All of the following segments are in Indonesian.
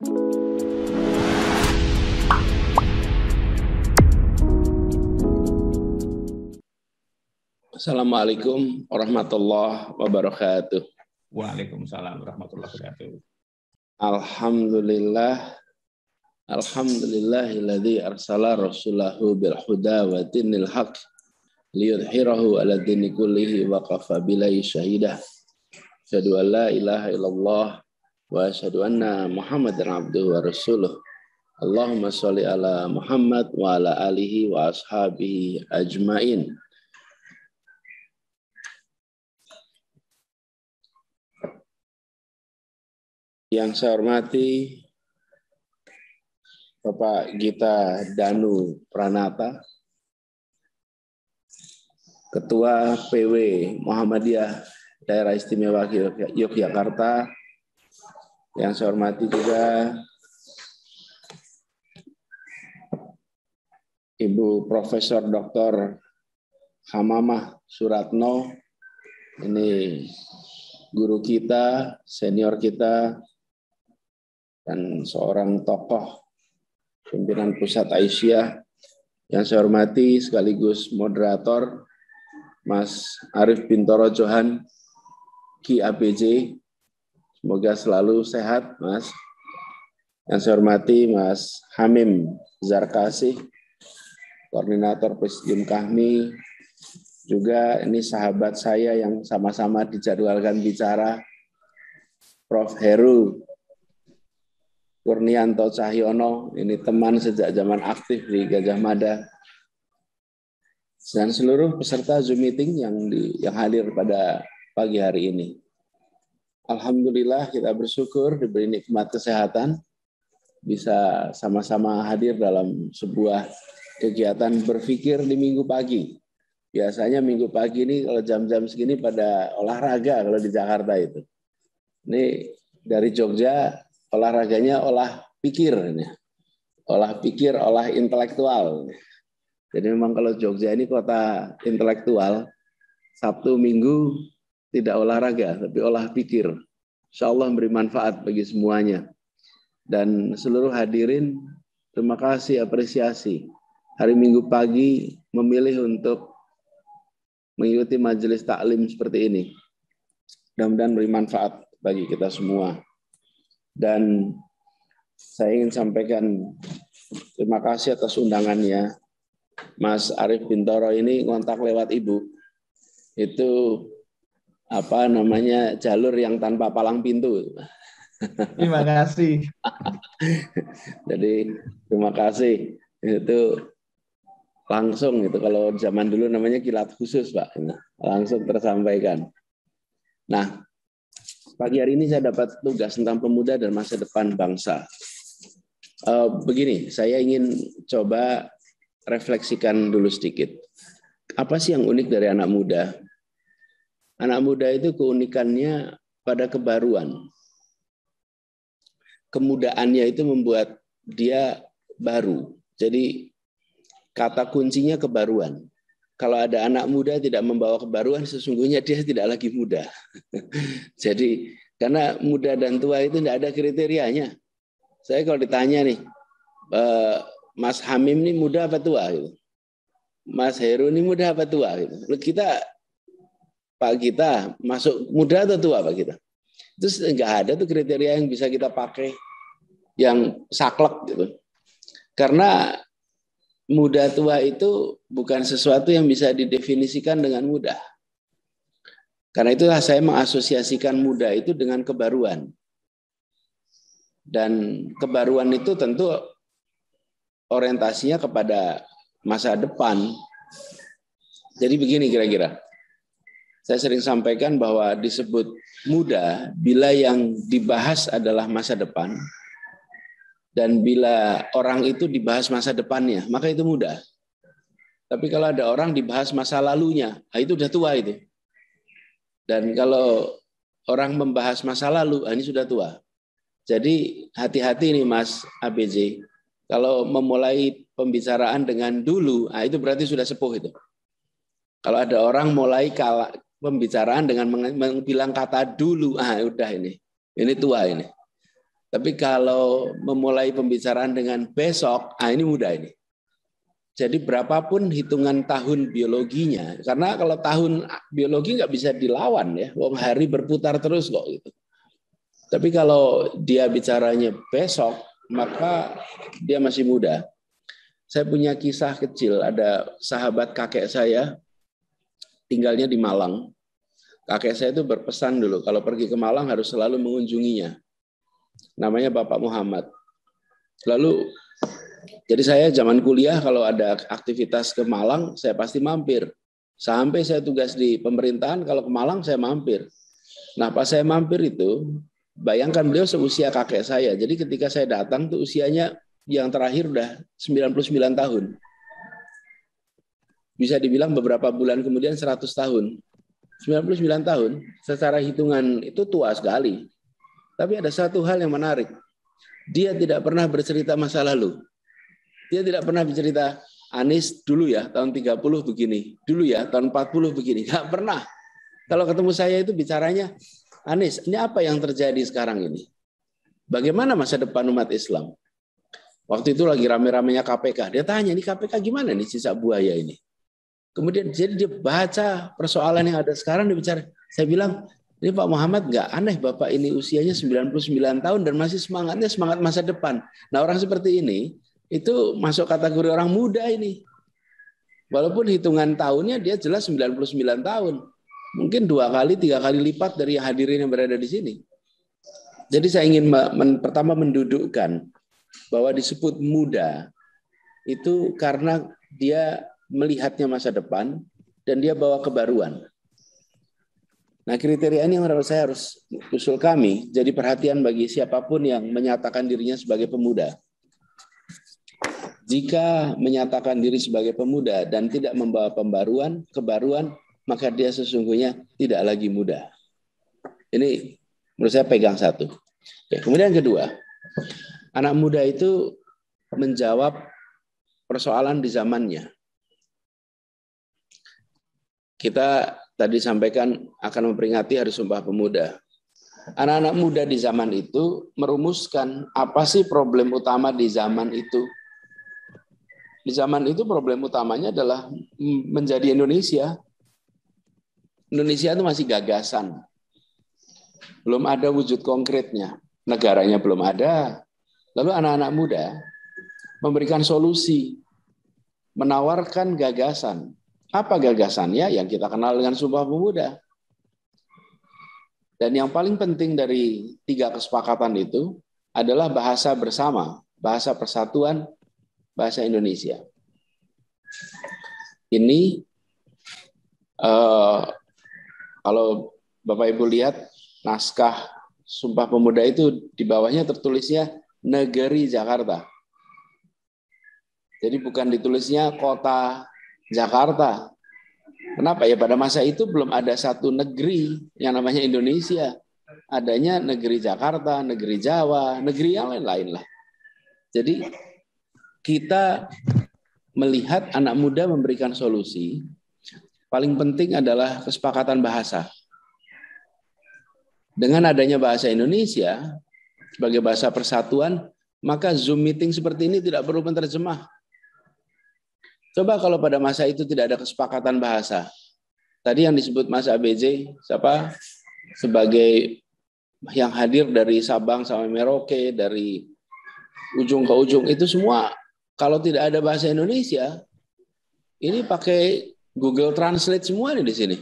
Assalamualaikum warahmatullahi wabarakatuh. Waalaikumsalam warahmatullahi wabarakatuh. Alhamdulillahilladzi arsala rasulahu bil huda wa dinil haq liyudhhirahu ala dini kullihi wa kafa billahi syahidah. Asyhadu an la ilaha illallah wa asyhadu anna Muhammadan abduhu wa rasuluh. Allahumma sholli ala Muhammad wa ala alihi wa ashabihi ajmain. Yang saya hormati Bapak Gita Danu Pranata, Ketua PW Muhammadiyah Daerah Istimewa Yogyakarta. Yang saya hormati juga Ibu Profesor Dr. Hamamah Suratno, ini guru kita, senior kita, dan seorang tokoh pimpinan pusat Aisyah. Yang saya hormati sekaligus moderator Mas Arif Bintoro Johan Ki ABJ, semoga selalu sehat Mas. Yang saya hormati Mas Hamim Zarkasih, koordinator Presidium Kahmi, juga ini sahabat saya yang sama-sama dijadwalkan bicara, Prof. Heru Kurnianto Cahyono, ini teman sejak zaman aktif di Gajah Mada, dan seluruh peserta Zoom meeting yang hadir pada pagi hari ini. Alhamdulillah kita bersyukur diberi nikmat kesehatan, bisa sama-sama hadir dalam sebuah kegiatan berpikir di minggu pagi. Biasanya minggu pagi ini kalau jam-jam segini pada olahraga kalau di Jakarta itu. Ini dari Jogja, olahraganya olah pikir, olah intelektual. Jadi memang kalau Jogja ini kota intelektual, Sabtu Minggu tidak olahraga, tapi olah pikir. Insya Allah memberi manfaat bagi semuanya. Dan seluruh hadirin, terima kasih, apresiasi. Hari Minggu pagi memilih untuk mengikuti majelis taklim seperti ini. Mudah-mudahan beri manfaat bagi kita semua. Dan saya ingin sampaikan terima kasih atas undangannya. Mas Arif Bintoro ini ngontak lewat Ibu. Itu jalur yang tanpa palang pintu. Terima kasih. Jadi terima kasih. Itu langsung itu kalau zaman dulu namanya kilat khusus, Pak. Langsung tersampaikan. Nah, pagi hari ini saya dapat tugas tentang pemuda dan masa depan bangsa. Begini, saya ingin coba refleksikan dulu sedikit. Apa sih yang unik dari anak muda? Anak muda itu keunikannya pada kebaruan. Kemudaannya itu membuat dia baru. Jadi kata kuncinya kebaruan. Kalau ada anak muda tidak membawa kebaruan, sesungguhnya dia tidak lagi muda. Jadi, karena muda dan tua itu tidak ada kriterianya. Saya kalau ditanya nih, Mas Hamim ini muda apa tua? Gitu. Mas Heru ini muda apa tua? Gitu. Pak Gita masuk muda atau tua Pak Gita? Terus nggak ada tuh kriteria yang bisa kita pakai yang saklek gitu. Karena muda tua itu bukan sesuatu yang bisa didefinisikan dengan mudah. Karena itulah saya mengasosiasikan muda itu dengan kebaruan. Dan kebaruan itu tentu orientasinya kepada masa depan. Jadi begini kira-kira. Saya sering sampaikan bahwa disebut muda bila yang dibahas adalah masa depan. Dan bila orang itu dibahas masa depannya, maka itu muda. Tapi kalau ada orang dibahas masa lalunya, itu udah tua itu. Dan kalau orang membahas masa lalu, ini sudah tua. Jadi hati-hati nih Mas ABJ. Kalau memulai pembicaraan dengan dulu, itu berarti sudah sepuh itu. Kalau ada orang mulai pembicaraan dengan bilang kata dulu, udah ini tua ini. Tapi kalau memulai pembicaraan dengan besok, ini mudah ini. Jadi berapapun hitungan tahun biologinya, karena kalau tahun biologi nggak bisa dilawan ya, wong hari berputar terus kok gitu. Tapi kalau dia bicaranya besok, maka dia masih muda. Saya punya kisah kecil, ada sahabat kakek saya tinggalnya di Malang. Kakek saya itu berpesan dulu, kalau pergi ke Malang harus selalu mengunjunginya. Namanya Bapak Muhammad. Lalu jadi saya zaman kuliah kalau ada aktivitas ke Malang, saya pasti mampir. Sampai saya tugas di pemerintahan, kalau ke Malang saya mampir. Nah, pas saya mampir itu, bayangkan beliau seusia kakek saya. Jadi ketika saya datang tuh usianya yang terakhir udah 99 tahun. Bisa dibilang beberapa bulan kemudian 100 tahun. 99 tahun, secara hitungan itu tua sekali. Tapi ada satu hal yang menarik. Dia tidak pernah bercerita masa lalu. Dia tidak pernah bercerita, Anis dulu ya tahun 30 begini, dulu ya tahun 40 begini. Nggak pernah. Kalau ketemu saya itu bicaranya, Anis, ini apa yang terjadi sekarang ini? Bagaimana masa depan umat Islam? Waktu itu lagi rame-ramenya KPK. Dia tanya, ini KPK gimana nih sisa buaya ini? Kemudian jadi dia baca persoalan yang ada sekarang, dia bicara. Saya bilang, ini Pak Muhammad nggak aneh Bapak ini usianya 99 tahun dan masih semangatnya semangat masa depan. Nah orang seperti ini, itu masuk kategori orang muda ini. Walaupun hitungan tahunnya dia jelas 99 tahun. Mungkin 2 kali, 3 kali lipat dari yang hadirin yang berada di sini. Jadi saya ingin pertama mendudukkan bahwa disebut muda itu karena dia melihatnya masa depan dan dia bawa kebaruan. Nah kriteria ini yang menurut saya harus usul kami jadi perhatian bagi siapapun yang menyatakan dirinya sebagai pemuda. Jika menyatakan diri sebagai pemuda dan tidak membawa kebaruan, maka dia sesungguhnya tidak lagi muda. Ini menurut saya pegang satu. Oke, kemudian kedua, anak muda itu menjawab persoalan di zamannya. Kita tadi sampaikan akan memperingati Hari Sumpah Pemuda. Anak-anak muda di zaman itu merumuskan apa sih problem utama di zaman itu. Di zaman itu problem utamanya adalah menjadi Indonesia. Indonesia itu masih gagasan. Belum ada wujud konkretnya. Negaranya belum ada. Lalu anak-anak muda memberikan solusi. Menawarkan gagasan. Apa gagasannya? Yang kita kenal dengan Sumpah Pemuda. Dan yang paling penting dari 3 kesepakatan itu adalah bahasa bersama. Bahasa persatuan, bahasa Indonesia. Ini kalau Bapak Ibu lihat naskah Sumpah Pemuda itu di bawahnya tertulisnya Negeri Jakarta. Jadi bukan ditulisnya Kota Jakarta. Kenapa ya? Pada masa itu belum ada satu negeri yang namanya Indonesia. Adanya negeri Jakarta, negeri Jawa, negeri yang lain-lain lah. Jadi kita melihat anak muda memberikan solusi, paling penting adalah kesepakatan bahasa. Dengan adanya bahasa Indonesia sebagai bahasa persatuan, maka Zoom meeting seperti ini tidak perlu penerjemah. Coba kalau pada masa itu tidak ada kesepakatan bahasa. Tadi yang disebut Mas ABJ, siapa? Sebagai yang hadir dari Sabang sampai Merauke, dari ujung ke ujung, itu semua kalau tidak ada bahasa Indonesia, ini pakai Google Translate semua nih di sini.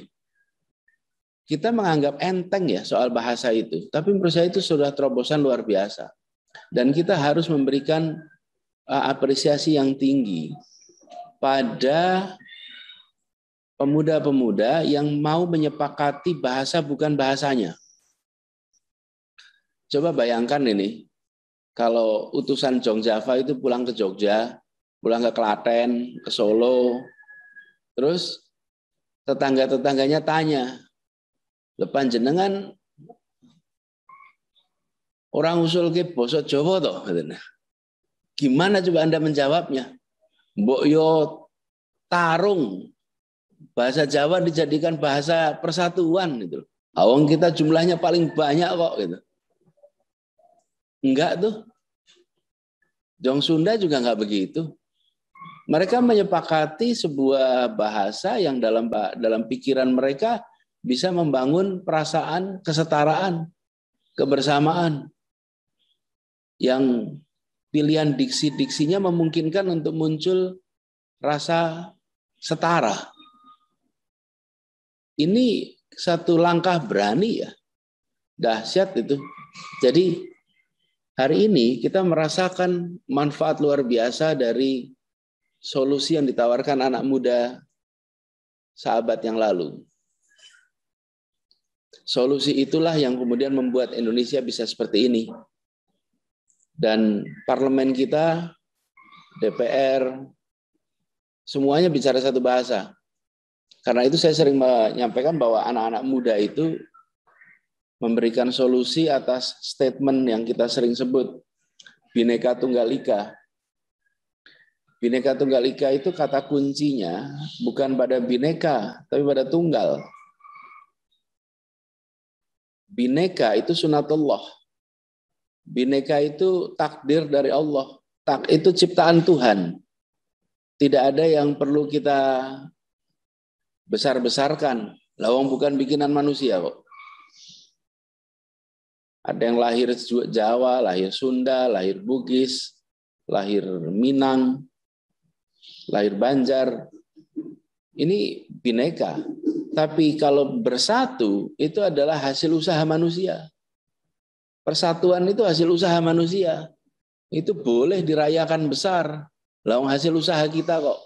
Kita menganggap enteng ya soal bahasa itu, tapi menurut saya itu sudah terobosan luar biasa. Dan kita harus memberikan apresiasi yang tinggi pada pemuda-pemuda yang mau menyepakati bahasa bukan bahasanya. Coba bayangkan ini, kalau utusan Jong Java itu pulang ke Jogja, pulang ke Klaten, ke Solo, terus tetangga-tetangganya tanya, "Lepan jenengan orang usul ke basa Jawa toh?" Gimana coba Anda menjawabnya? Mbok yo tarung. Bahasa Jawa dijadikan bahasa persatuan gitu. Awang kita jumlahnya paling banyak kok gitu. Enggak tuh. Jong Sunda juga enggak begitu. Mereka menyepakati sebuah bahasa yang dalam pikiran mereka bisa membangun perasaan kesetaraan, kebersamaan, yang pilihan diksi-diksinya memungkinkan untuk muncul rasa setara. Ini satu langkah berani ya, dahsyat itu. Jadi hari ini kita merasakan manfaat luar biasa dari solusi yang ditawarkan anak muda sahabat yang lalu. Solusi itulah yang kemudian membuat Indonesia bisa seperti ini. Dan parlemen kita, DPR, semuanya bicara satu bahasa. Karena itu saya sering menyampaikan bahwa anak-anak muda itu memberikan solusi atas statement yang kita sering sebut, Bhinneka Tunggal Ika. Bhinneka Tunggal Ika itu kata kuncinya bukan pada bineka, tapi pada tunggal. Bhinneka itu sunatullah. Bhinneka itu takdir dari Allah. Itu ciptaan Tuhan. Tidak ada yang perlu kita besar-besarkan. Lawang bukan bikinan manusia kok. Ada yang lahir Jawa, lahir Sunda, lahir Bugis, lahir Minang, lahir Banjar. Ini bineka. Tapi kalau bersatu itu adalah hasil usaha manusia. Persatuan itu hasil usaha manusia. Itu boleh dirayakan besar. Lawang hasil usaha kita kok.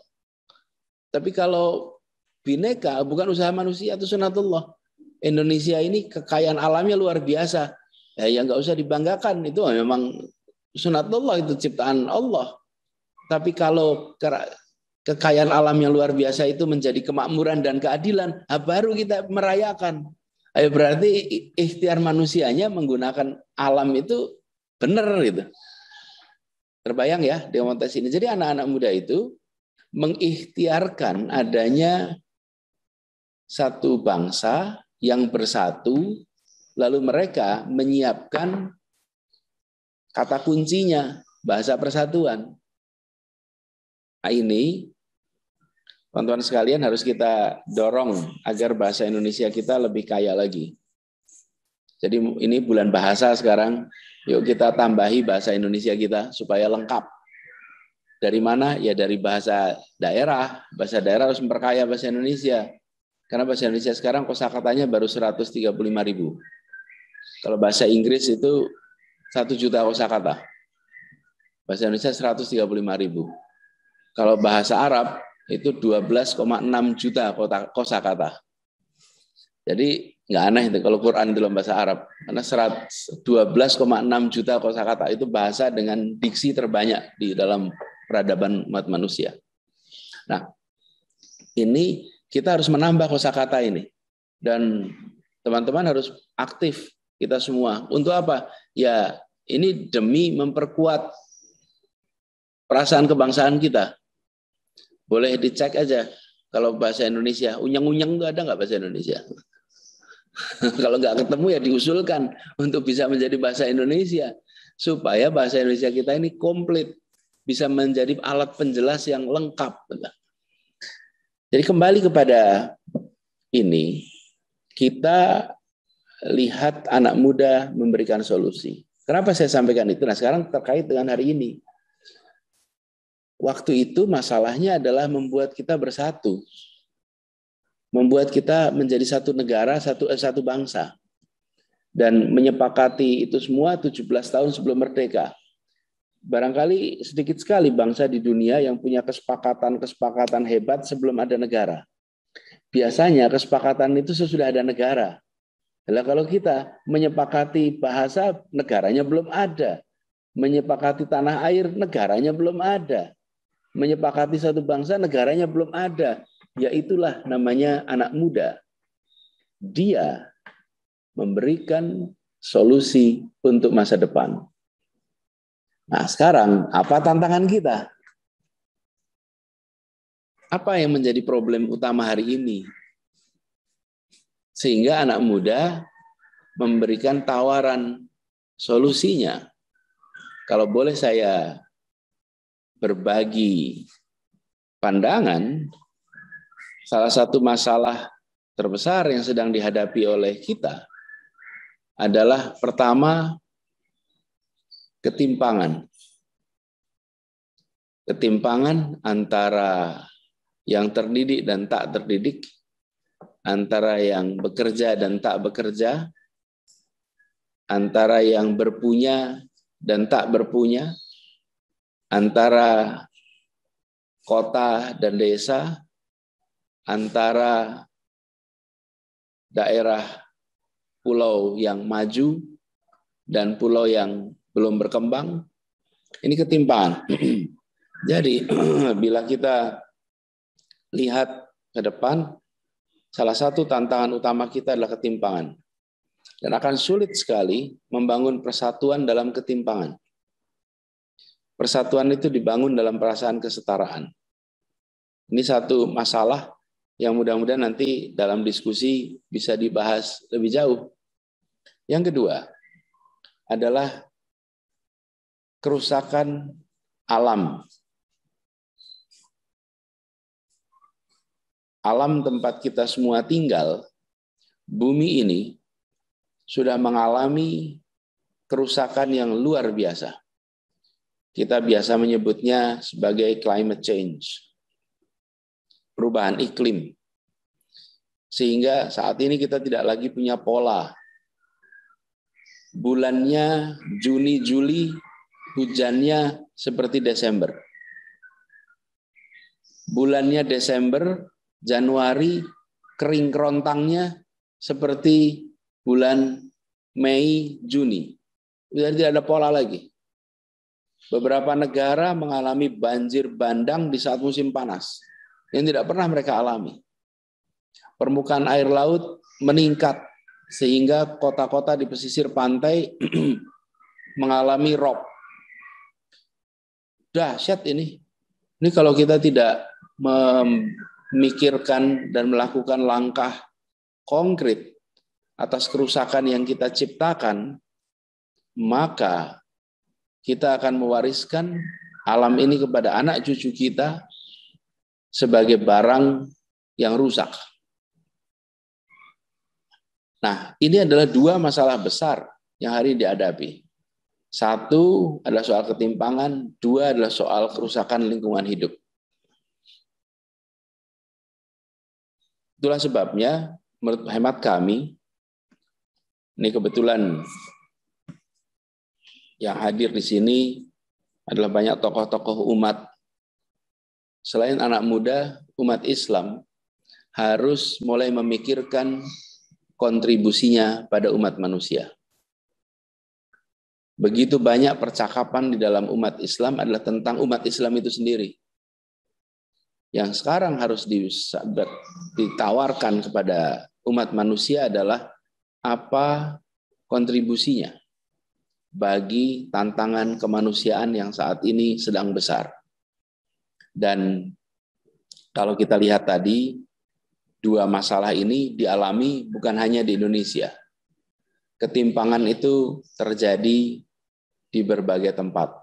Tapi kalau bineka bukan usaha manusia, itu sunatullah. Indonesia ini kekayaan alamnya luar biasa. Ya nggak usah dibanggakan, itu memang sunatullah, itu ciptaan Allah. Tapi kalau kekayaan alam yang luar biasa itu menjadi kemakmuran dan keadilan, baru kita merayakan. Berarti ikhtiar manusianya menggunakan alam itu benar gitu. Terbayang ya di konteks ini. Jadi anak-anak muda itu mengikhtiarkan adanya satu bangsa yang bersatu, lalu mereka menyiapkan kata kuncinya, bahasa persatuan. Nah, ini teman-teman sekalian harus kita dorong agar bahasa Indonesia kita lebih kaya lagi. Jadi ini bulan bahasa sekarang, yuk kita tambahi bahasa Indonesia kita supaya lengkap. Dari mana? Ya dari bahasa daerah. Bahasa daerah harus memperkaya bahasa Indonesia. Karena bahasa Indonesia sekarang kosakatanya baru 135.000. Kalau bahasa Inggris itu 1 juta kosakata. Bahasa Indonesia 135.000. Kalau bahasa Arab itu 12,6 juta kosakata. Jadi nggak aneh itu kalau Quran dalam bahasa Arab. Karena 12,6 juta kosakata itu bahasa dengan diksi terbanyak di dalam peradaban umat manusia. Nah, ini kita harus menambah kosakata ini. Dan teman-teman harus aktif kita semua. Untuk apa? Ya, ini demi memperkuat perasaan kebangsaan kita. Boleh dicek aja kalau bahasa Indonesia, unyang-unyang itu ada nggak bahasa Indonesia? Kalau nggak ketemu ya diusulkan untuk bisa menjadi bahasa Indonesia. Supaya bahasa Indonesia kita ini komplit. Bisa menjadi alat penjelas yang lengkap. Jadi kembali kepada ini, kita lihat anak muda memberikan solusi. Kenapa saya sampaikan itu? Nah sekarang terkait dengan hari ini. Waktu itu masalahnya adalah membuat kita bersatu. Membuat kita menjadi satu negara, satu bangsa. Dan menyepakati itu semua 17 tahun sebelum merdeka. Barangkali sedikit sekali bangsa di dunia yang punya kesepakatan hebat sebelum ada negara. Biasanya kesepakatan itu sesudah ada negara. Nah, kalau kita menyepakati bahasa, negaranya belum ada. Menyepakati tanah air, negaranya belum ada. Menyepakati satu bangsa, negaranya belum ada. Ya itulah namanya anak muda. Dia memberikan solusi untuk masa depan. Nah sekarang apa tantangan kita? Apa yang menjadi problem utama hari ini? Sehingga anak muda memberikan tawaran solusinya. kalau boleh saya berbagi pandangan, salah satu masalah terbesar yang sedang dihadapi oleh kita adalah pertama, ketimpangan. Ketimpangan antara yang terdidik dan tak terdidik, antara yang bekerja dan tak bekerja, antara yang berpunya dan tak berpunya, antara kota dan desa, antara daerah pulau yang maju dan pulau yang belum berkembang. Ini ketimpangan. Jadi bila kita lihat ke depan, salah satu tantangan utama kita adalah ketimpangan. Dan akan sulit sekali membangun persatuan dalam ketimpangan. Persatuan itu dibangun dalam perasaan kesetaraan. Ini satu masalah yang mudah-mudahan nanti dalam diskusi bisa dibahas lebih jauh. Yang kedua adalah kerusakan alam. Alam tempat kita semua tinggal, bumi ini sudah mengalami kerusakan yang luar biasa. Kita biasa menyebutnya sebagai climate change, perubahan iklim. Sehingga saat ini kita tidak lagi punya pola. Bulannya Juni, Juli, hujannya seperti Desember. Bulannya Desember, Januari, kering kerontangnya seperti bulan Mei, Juni. Jadi tidak ada pola lagi. Beberapa negara mengalami banjir bandang di saat musim panas yang tidak pernah mereka alami. Permukaan air laut meningkat sehingga kota-kota di pesisir pantai mengalami rob. Dahsyat ini. Ini kalau kita tidak memikirkan dan melakukan langkah konkret atas kerusakan yang kita ciptakan, maka kita akan mewariskan alam ini kepada anak cucu kita sebagai barang yang rusak. Nah, ini adalah dua masalah besar yang hari ini dihadapi. Satu adalah soal ketimpangan, dua adalah soal kerusakan lingkungan hidup. Itulah sebabnya, menurut hemat kami, ini kebetulan yang hadir di sini adalah banyak tokoh-tokoh umat. Selain anak muda, umat Islam harus mulai memikirkan kontribusinya pada umat manusia. Begitu banyak percakapan di dalam umat Islam adalah tentang umat Islam itu sendiri. Yang sekarang harus ditawarkan kepada umat manusia adalah apa kontribusinya bagi tantangan kemanusiaan yang saat ini sedang besar. Dan kalau kita lihat tadi, dua masalah ini dialami bukan hanya di Indonesia. Ketimpangan itu terjadi di berbagai tempat.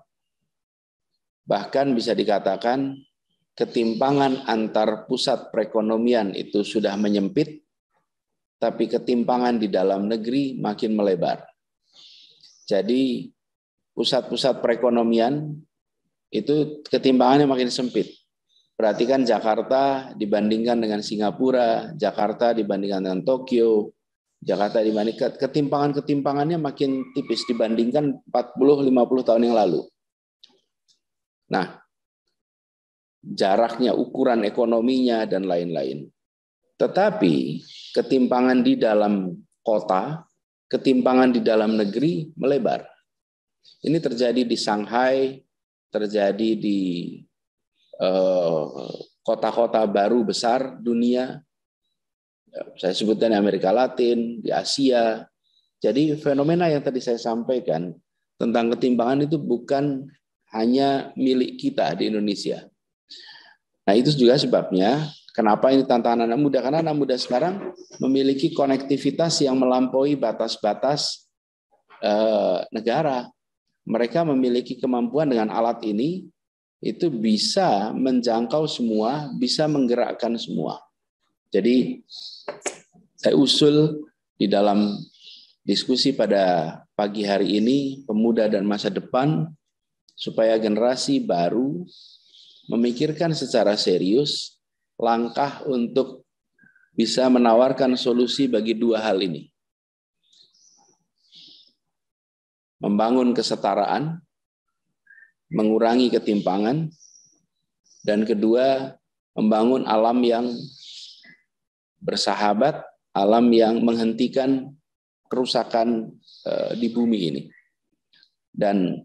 Bahkan bisa dikatakan ketimpangan antar pusat perekonomian itu sudah menyempit, tapi ketimpangan di dalam negeri makin melebar. Jadi pusat-pusat perekonomian itu ketimpangannya makin sempit. Perhatikan Jakarta dibandingkan dengan Singapura, Jakarta dibandingkan dengan Tokyo, Jakarta dibandingkan, ketimpangannya makin tipis dibandingkan 40-50 tahun yang lalu. Nah, jaraknya, ukuran ekonominya, dan lain-lain. Tetapi ketimpangan di dalam kota, ketimpangan di dalam negeri melebar. Ini terjadi di Shanghai, terjadi di kota-kota baru besar dunia. Saya sebutkan di Amerika Latin, di Asia. Jadi fenomena yang tadi saya sampaikan tentang ketimpangan itu bukan hanya milik kita di Indonesia. Nah, itu juga sebabnya kenapa ini tantangan anak muda, karena anak muda sekarang memiliki konektivitas yang melampaui batas-batas negara. mereka memiliki kemampuan dengan alat ini, itu bisa menjangkau semua, bisa menggerakkan semua. Jadi saya usul di dalam diskusi pada pagi hari ini, pemuda dan masa depan, supaya generasi baru memikirkan secara serius langkah untuk bisa menawarkan solusi bagi dua hal ini. Membangun kesetaraan, mengurangi ketimpangan, dan kedua, membangun alam yang bersahabat, alam yang menghentikan kerusakan di bumi ini. Dan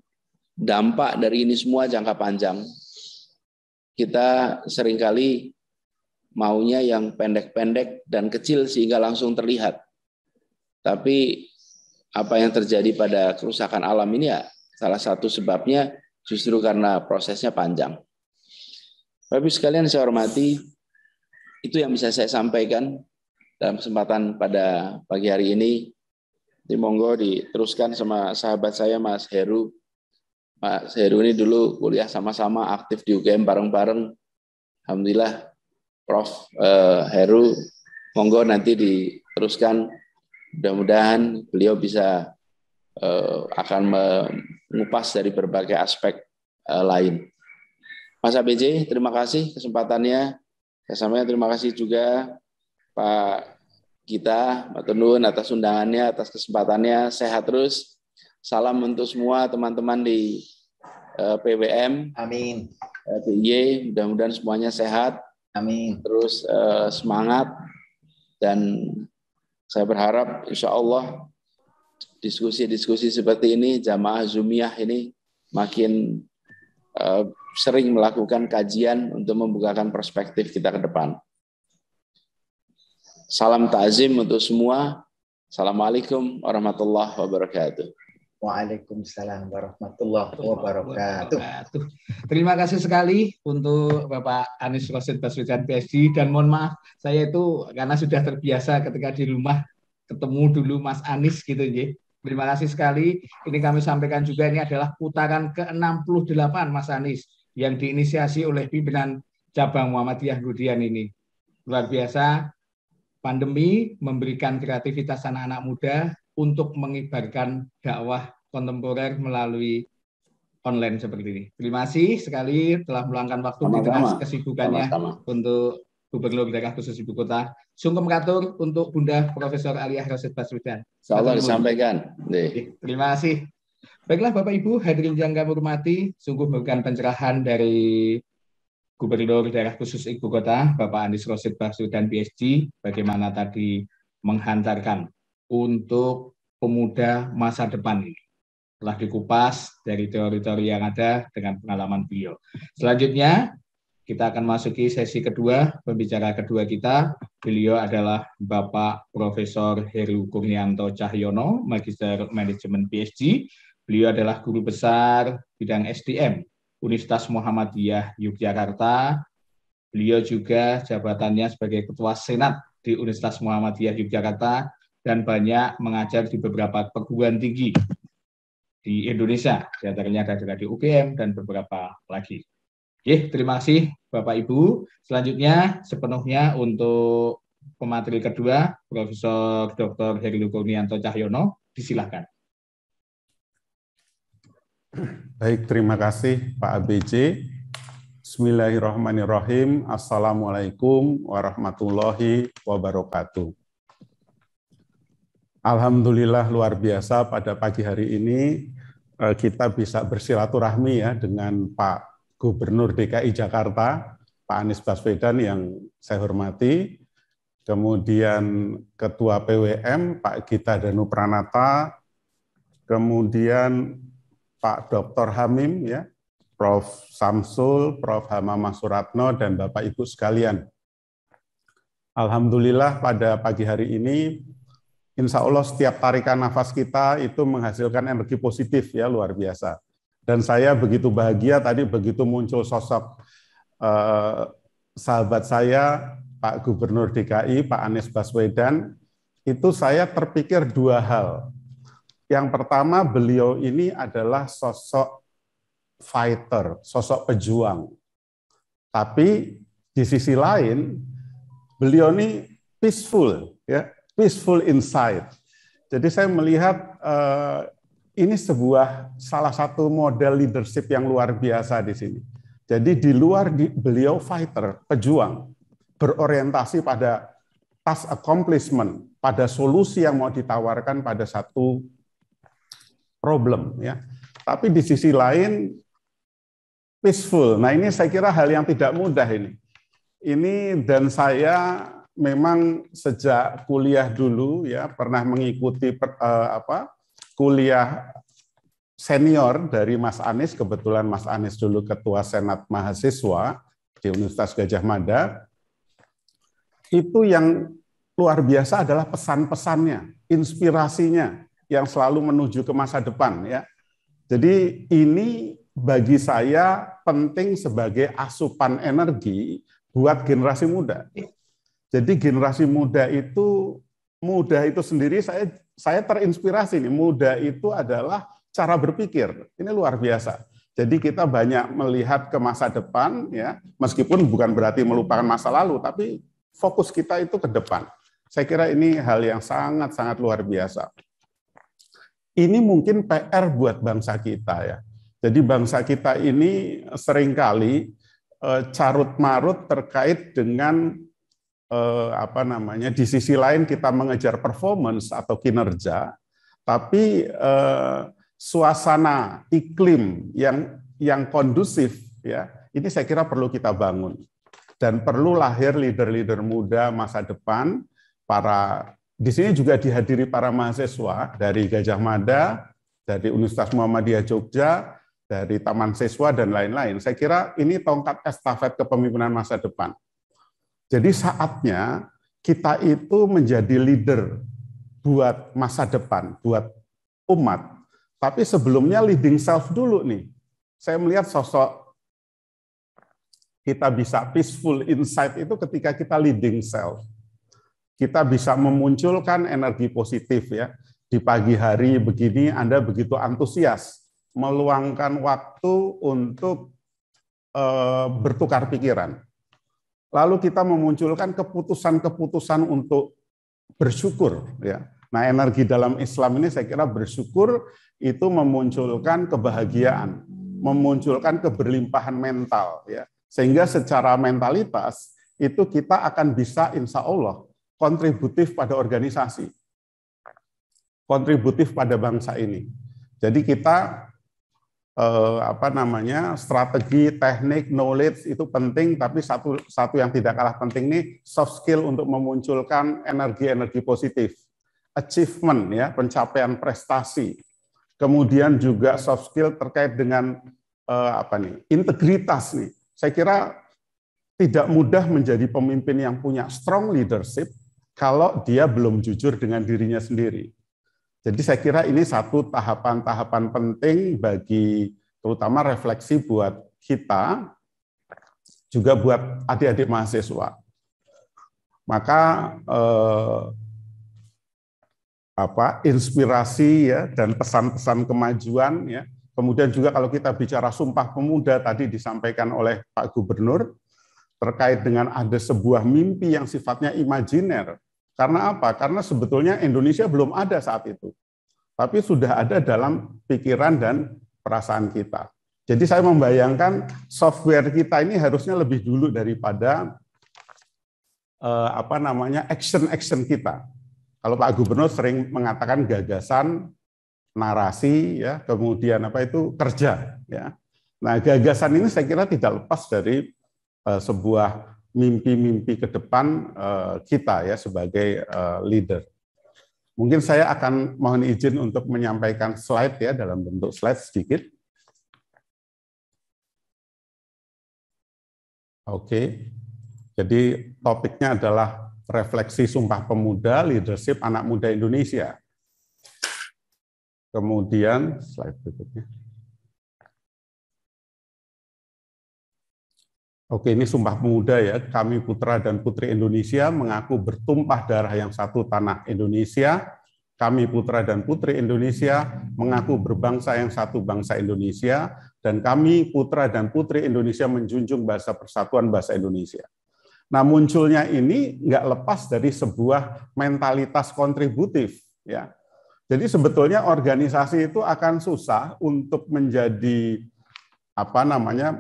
dampak dari ini semua jangka panjang. Kita seringkali maunya yang pendek-pendek dan kecil sehingga langsung terlihat. Tapi apa yang terjadi pada kerusakan alam ini ya salah satu sebabnya justru karena prosesnya panjang. Bapak Ibu sekalian saya hormati, itu yang bisa saya sampaikan dalam kesempatan pada pagi hari ini. Monggo diteruskan sama sahabat saya Mas Heru. Mas Heru ini dulu kuliah sama-sama, aktif di UGM bareng-bareng. Alhamdulillah, Prof. Heru, monggo nanti diteruskan. Mudah-mudahan beliau bisa akan mengupas dari berbagai aspek lain. Mas ABJ, terima kasih kesempatannya. Saya sampaikan terima kasih juga Pak Gita, Mbak Tunun atas undangannya, atas kesempatannya. Sehat terus. Salam untuk semua teman-teman di PWM. Amin. PY, mudah-mudahan semuanya sehat. Amin. Terus semangat. Dan saya berharap insya Allah diskusi-diskusi seperti ini, jamaah Zumiyah ini makin sering melakukan kajian untuk membukakan perspektif kita ke depan. Salam ta'zim untuk semua. Assalamualaikum warahmatullahi wabarakatuh. Waalaikumsalam warahmatullahi wabarakatuh. Terima kasih sekali untuk Bapak Anies Rashid Baswedan PhD, dan mohon maaf saya itu karena sudah terbiasa ketika di rumah ketemu dulu Mas Anies gitu ya. Terima kasih sekali. Ini kami sampaikan juga, ini adalah putaran ke-68 Mas Anies yang diinisiasi oleh pimpinan cabang Muhammadiyah Gudian ini. Luar biasa, pandemi memberikan kreativitas anak-anak muda untuk mengibarkan dakwah kontemporer melalui online seperti ini. Terima kasih sekali telah meluangkan waktu di tengah kesibukannya untuk Gubernur Daerah Khusus Ibu Kota. Sungkem katur untuk Bunda Profesor Aliyah Rashid Baswedan. Insyaallah disampaikan. Terima kasih. Baiklah Bapak Ibu hadirin yang kami hormati, sungguh memberikan pencerahan dari Gubernur Daerah Khusus Ibu Kota, Bapak Anies Rashid Baswedan PhD, bagaimana tadi menghantarkan untuk pemuda masa depan ini. Telah dikupas dari teori-teori yang ada dengan pengalaman beliau. Selanjutnya, kita akan masuki sesi kedua, pembicara kedua kita. Beliau adalah Bapak Profesor Heru Kurnianto Cahyono, Magister Manajemen PhD. Beliau adalah Guru Besar Bidang SDM Universitas Muhammadiyah Yogyakarta. Beliau juga jabatannya sebagai Ketua Senat di Universitas Muhammadiyah Yogyakarta dan banyak mengajar di beberapa perguruan tinggi di Indonesia, di antaranya ada di UGM dan beberapa lagi. Oke, terima kasih Bapak Ibu. Selanjutnya sepenuhnya untuk pemateri kedua, Profesor Dr. Heru Kurnianto Cahyono, disilakan. Baik, terima kasih Pak ABJ. Bismillahirrahmanirrahim. Assalamualaikum warahmatullahi wabarakatuh. Alhamdulillah luar biasa pada pagi hari ini kita bisa bersilaturahmi ya dengan Pak Gubernur DKI Jakarta, Pak Anies Baswedan yang saya hormati, kemudian Ketua PWM Pak Gita Danu Pranata, kemudian Pak Dr. Hamim ya, Prof. Samsul, Prof. Hamamah Suratno, dan Bapak Ibu sekalian. Alhamdulillah pada pagi hari ini insya Allah setiap tarikan nafas kita itu menghasilkan energi positif ya, luar biasa. Dan saya begitu bahagia tadi begitu muncul sosok sahabat saya, Pak Gubernur DKI, Pak Anies Baswedan, itu saya terpikir dua hal. Yang pertama, beliau ini adalah sosok fighter, sosok pejuang. Tapi di sisi lain, beliau ini peaceful, ya, peaceful inside. Jadi saya melihat ini salah satu model leadership yang luar biasa di sini. Jadi di luar beliau fighter, pejuang, berorientasi pada task accomplishment, pada solusi yang mau ditawarkan pada satu problem, ya. Tapi di sisi lain peaceful. Nah, ini saya kira hal yang tidak mudah ini. Ini dan saya memang sejak kuliah dulu ya pernah mengikuti kuliah senior dari Mas Anies, kebetulan Mas Anies dulu ketua Senat Mahasiswa di Universitas Gadjah Mada. Itu yang luar biasa adalah pesan-pesannya, inspirasinya yang selalu menuju ke masa depan ya. Jadi ini bagi saya penting sebagai asupan energi buat generasi muda. Jadi generasi muda itu sendiri saya terinspirasi nih. Muda itu adalah cara berpikir. Ini luar biasa. Jadi kita banyak melihat ke masa depan ya, meskipun bukan berarti melupakan masa lalu, tapi fokus kita itu ke depan. Saya kira ini hal yang sangat-sangat luar biasa. Ini mungkin PR buat bangsa kita ya. Jadi bangsa kita ini seringkali carut-marut terkait dengan di sisi lain kita mengejar performance atau kinerja, tapi suasana iklim yang kondusif ya, ini saya kira perlu kita bangun dan perlu lahir leader-leader muda masa depan. Di sini juga dihadiri para mahasiswa dari Gadjah Mada, dari Universitas Muhammadiyah Jogja, dari Taman Siswa dan lain-lain. Saya kira ini tongkat estafet kepemimpinan masa depan. Jadi saatnya kita itu menjadi leader buat masa depan, buat umat. Tapi sebelumnya leading self dulu nih. Saya melihat sosok kita bisa peaceful inside itu ketika kita leading self. Kita bisa memunculkan energi positif ya. Di pagi hari begini Anda begitu antusias, meluangkan waktu untuk bertukar pikiran. Lalu kita memunculkan keputusan-keputusan untuk bersyukur ya. Nah, energi dalam Islam ini saya kira bersyukur itu memunculkan kebahagiaan, memunculkan keberlimpahan mental ya. Sehingga secara mentalitas itu kita akan bisa insya Allah kontributif pada organisasi, kontributif pada bangsa ini. Jadi kita strategi, teknik, knowledge itu penting, tapi satu yang tidak kalah penting nih soft skill untuk memunculkan energi-energi positif, achievement ya, pencapaian prestasi. Kemudian juga soft skill terkait dengan integritas nih. Saya kira tidak mudah menjadi pemimpin yang punya strong leadership kalau dia belum jujur dengan dirinya sendiri. Jadi saya kira ini satu tahapan-tahapan penting bagi terutama refleksi buat kita, juga buat adik-adik mahasiswa. Maka inspirasi ya dan pesan-pesan kemajuan ya. Kemudian juga kalau kita bicara Sumpah Pemuda tadi disampaikan oleh Pak Gubernur terkait dengan ada sebuah mimpi yang sifatnya imajiner. Karena apa? Karena sebetulnya Indonesia belum ada saat itu. Tapi sudah ada dalam pikiran dan perasaan kita. Jadi saya membayangkan software kita ini harusnya lebih dulu daripada action kita. Kalau Pak Gubernur sering mengatakan gagasan, narasi, ya, kemudian kerja. Ya. Nah, gagasan ini saya kira tidak lepas dari sebuah mimpi-mimpi ke depan kita ya sebagai leader. Mungkin saya akan mohon izin untuk menyampaikan slide ya dalam bentuk slide sedikit. Oke. Jadi topiknya adalah refleksi Sumpah Pemuda, leadership anak muda Indonesia. Kemudian slide berikutnya. Oke, ini Sumpah Pemuda ya. Kami putra dan putri Indonesia mengaku bertumpah darah yang satu tanah Indonesia, kami putra dan putri Indonesia mengaku berbangsa yang satu, bangsa Indonesia, dan kami putra dan putri Indonesia menjunjung bahasa persatuan bahasa Indonesia. Nah, munculnya ini nggak lepas dari sebuah mentalitas kontributif, ya. Jadi sebetulnya organisasi itu akan susah untuk menjadi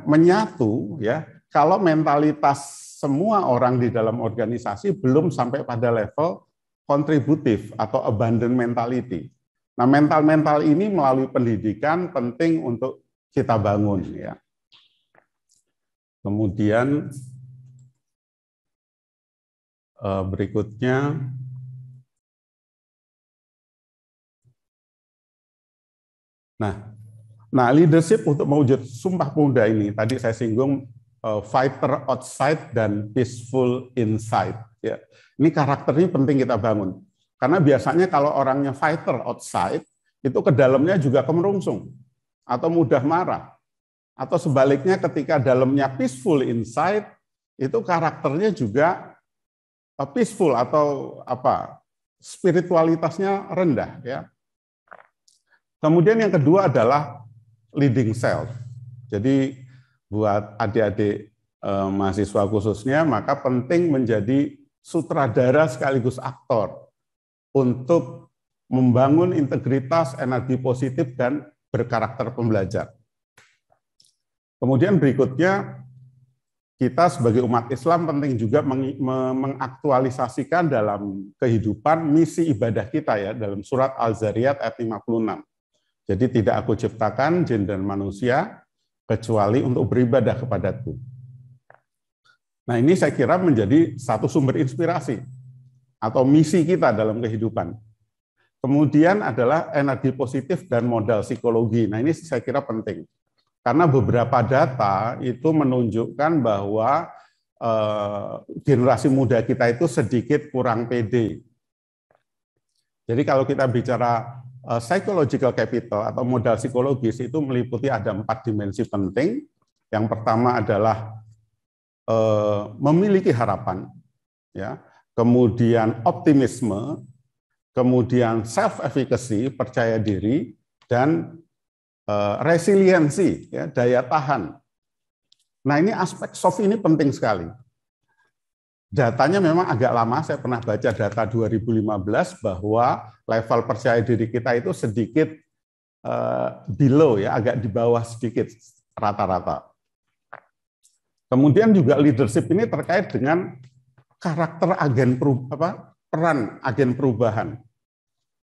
menyatu, ya, kalau mentalitas semua orang di dalam organisasi belum sampai pada level kontributif atau abundant mentality. Nah, mental ini melalui pendidikan penting untuk kita bangun, ya. Kemudian berikutnya, nah leadership untuk mewujud Sumpah Pemuda ini tadi saya singgung fighter outside dan peaceful inside. Ya, ini karakternya penting kita bangun. Karena biasanya kalau orangnya fighter outside, itu ke dalamnya juga kemerungsung atau mudah marah. Atau sebaliknya ketika dalamnya peaceful inside, itu karakternya juga peaceful atau spiritualitasnya rendah, ya. Kemudian yang kedua adalah leading self. Jadi buat adik-adik mahasiswa khususnya, maka penting menjadi sutradara sekaligus aktor untuk membangun integritas, energi positif, dan berkarakter pembelajar. Kemudian berikutnya, kita sebagai umat Islam penting juga mengaktualisasikan dalam kehidupan misi ibadah kita, ya, dalam surat Al-Zariyat ayat 56. Jadi tidak aku ciptakan jin dan manusia kecuali untuk beribadah kepadaku. Nah, ini saya kira menjadi satu sumber inspirasi atau misi kita dalam kehidupan. Kemudian adalah energi positif dan modal psikologi. Nah, ini saya kira penting. Karena beberapa data itu menunjukkan bahwa generasi muda kita itu sedikit kurang pede. Jadi kalau kita bicara psychological capital atau modal psikologis itu meliputi ada 4 dimensi penting. Yang pertama adalah memiliki harapan, ya. Kemudian optimisme, kemudian self-efficacy, percaya diri, dan resiliensi, ya, daya tahan. Nah, ini aspek soft ini penting sekali. Datanya memang agak lama, saya pernah baca data 2015 bahwa level percaya diri kita itu sedikit below, ya, agak di bawah sedikit rata-rata. Kemudian juga leadership ini terkait dengan karakter peran agen perubahan,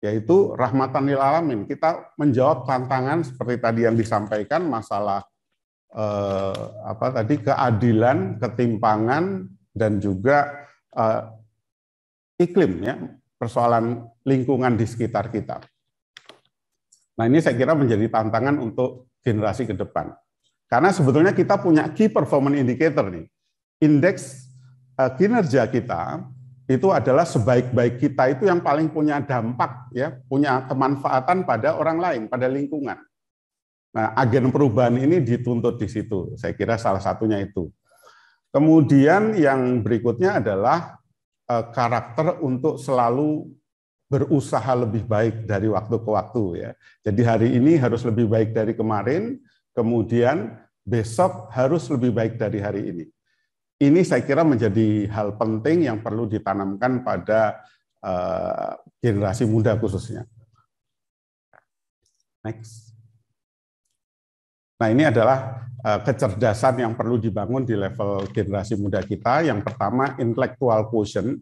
yaitu rahmatan lil alamin. Kita menjawab tantangan seperti tadi yang disampaikan, masalah keadilan, ketimpangan, dan juga iklim, ya, persoalan lingkungan di sekitar kita. Nah, ini saya kira menjadi tantangan untuk generasi ke depan. Karena sebetulnya kita punya key performance indicator nih. Indeks kinerja kita itu adalah sebaik-baik kita itu yang paling punya dampak, ya, punya kemanfaatan pada orang lain, pada lingkungan. Nah, agen perubahan ini dituntut di situ. Saya kira salah satunya itu. Kemudian yang berikutnya adalah karakter untuk selalu berusaha lebih baik dari waktu ke waktu, ya. Jadi hari ini harus lebih baik dari kemarin, kemudian besok harus lebih baik dari hari ini. Ini saya kira menjadi hal penting yang perlu ditanamkan pada generasi muda khususnya. Next. Nah, ini adalah kecerdasan yang perlu dibangun di level generasi muda kita. Yang pertama, intellectual quotient.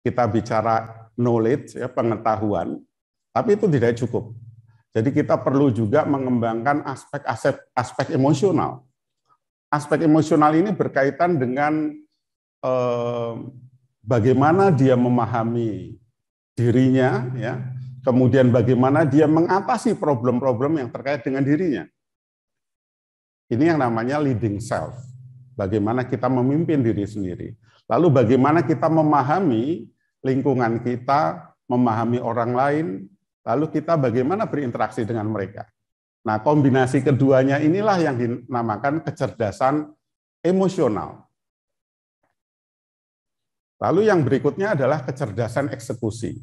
Kita bicara knowledge, ya, pengetahuan, tapi itu tidak cukup. Jadi kita perlu juga mengembangkan aspek emosional. Aspek emosional ini berkaitan dengan bagaimana dia memahami dirinya, ya, kemudian bagaimana dia mengatasi problem-problem yang terkait dengan dirinya. Ini yang namanya leading self. Bagaimana kita memimpin diri sendiri. Lalu bagaimana kita memahami lingkungan kita, memahami orang lain, lalu kita bagaimana berinteraksi dengan mereka. Nah, kombinasi keduanya inilah yang dinamakan kecerdasan emosional. Lalu yang berikutnya adalah kecerdasan eksekusi.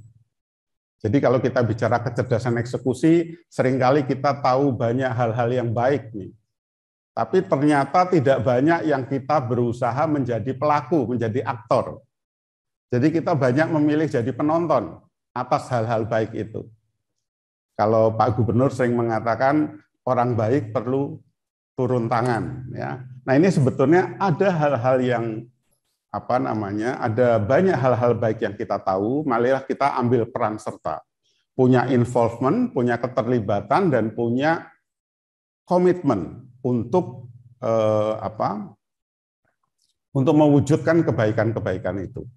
Jadi kalau kita bicara kecerdasan eksekusi, seringkali kita tahu banyak hal-hal yang baik nih. Tapi ternyata tidak banyak yang kita berusaha menjadi pelaku, menjadi aktor. Jadi kita banyak memilih jadi penonton atas hal-hal baik itu. Kalau Pak Gubernur sering mengatakan orang baik perlu turun tangan, ya. Nah, ini sebetulnya ada hal-hal yang ada banyak hal-hal baik yang kita tahu, malah kita ambil peran serta, punya involvement, punya keterlibatan, dan punya komitmen untuk untuk mewujudkan kebaikan-kebaikan itu.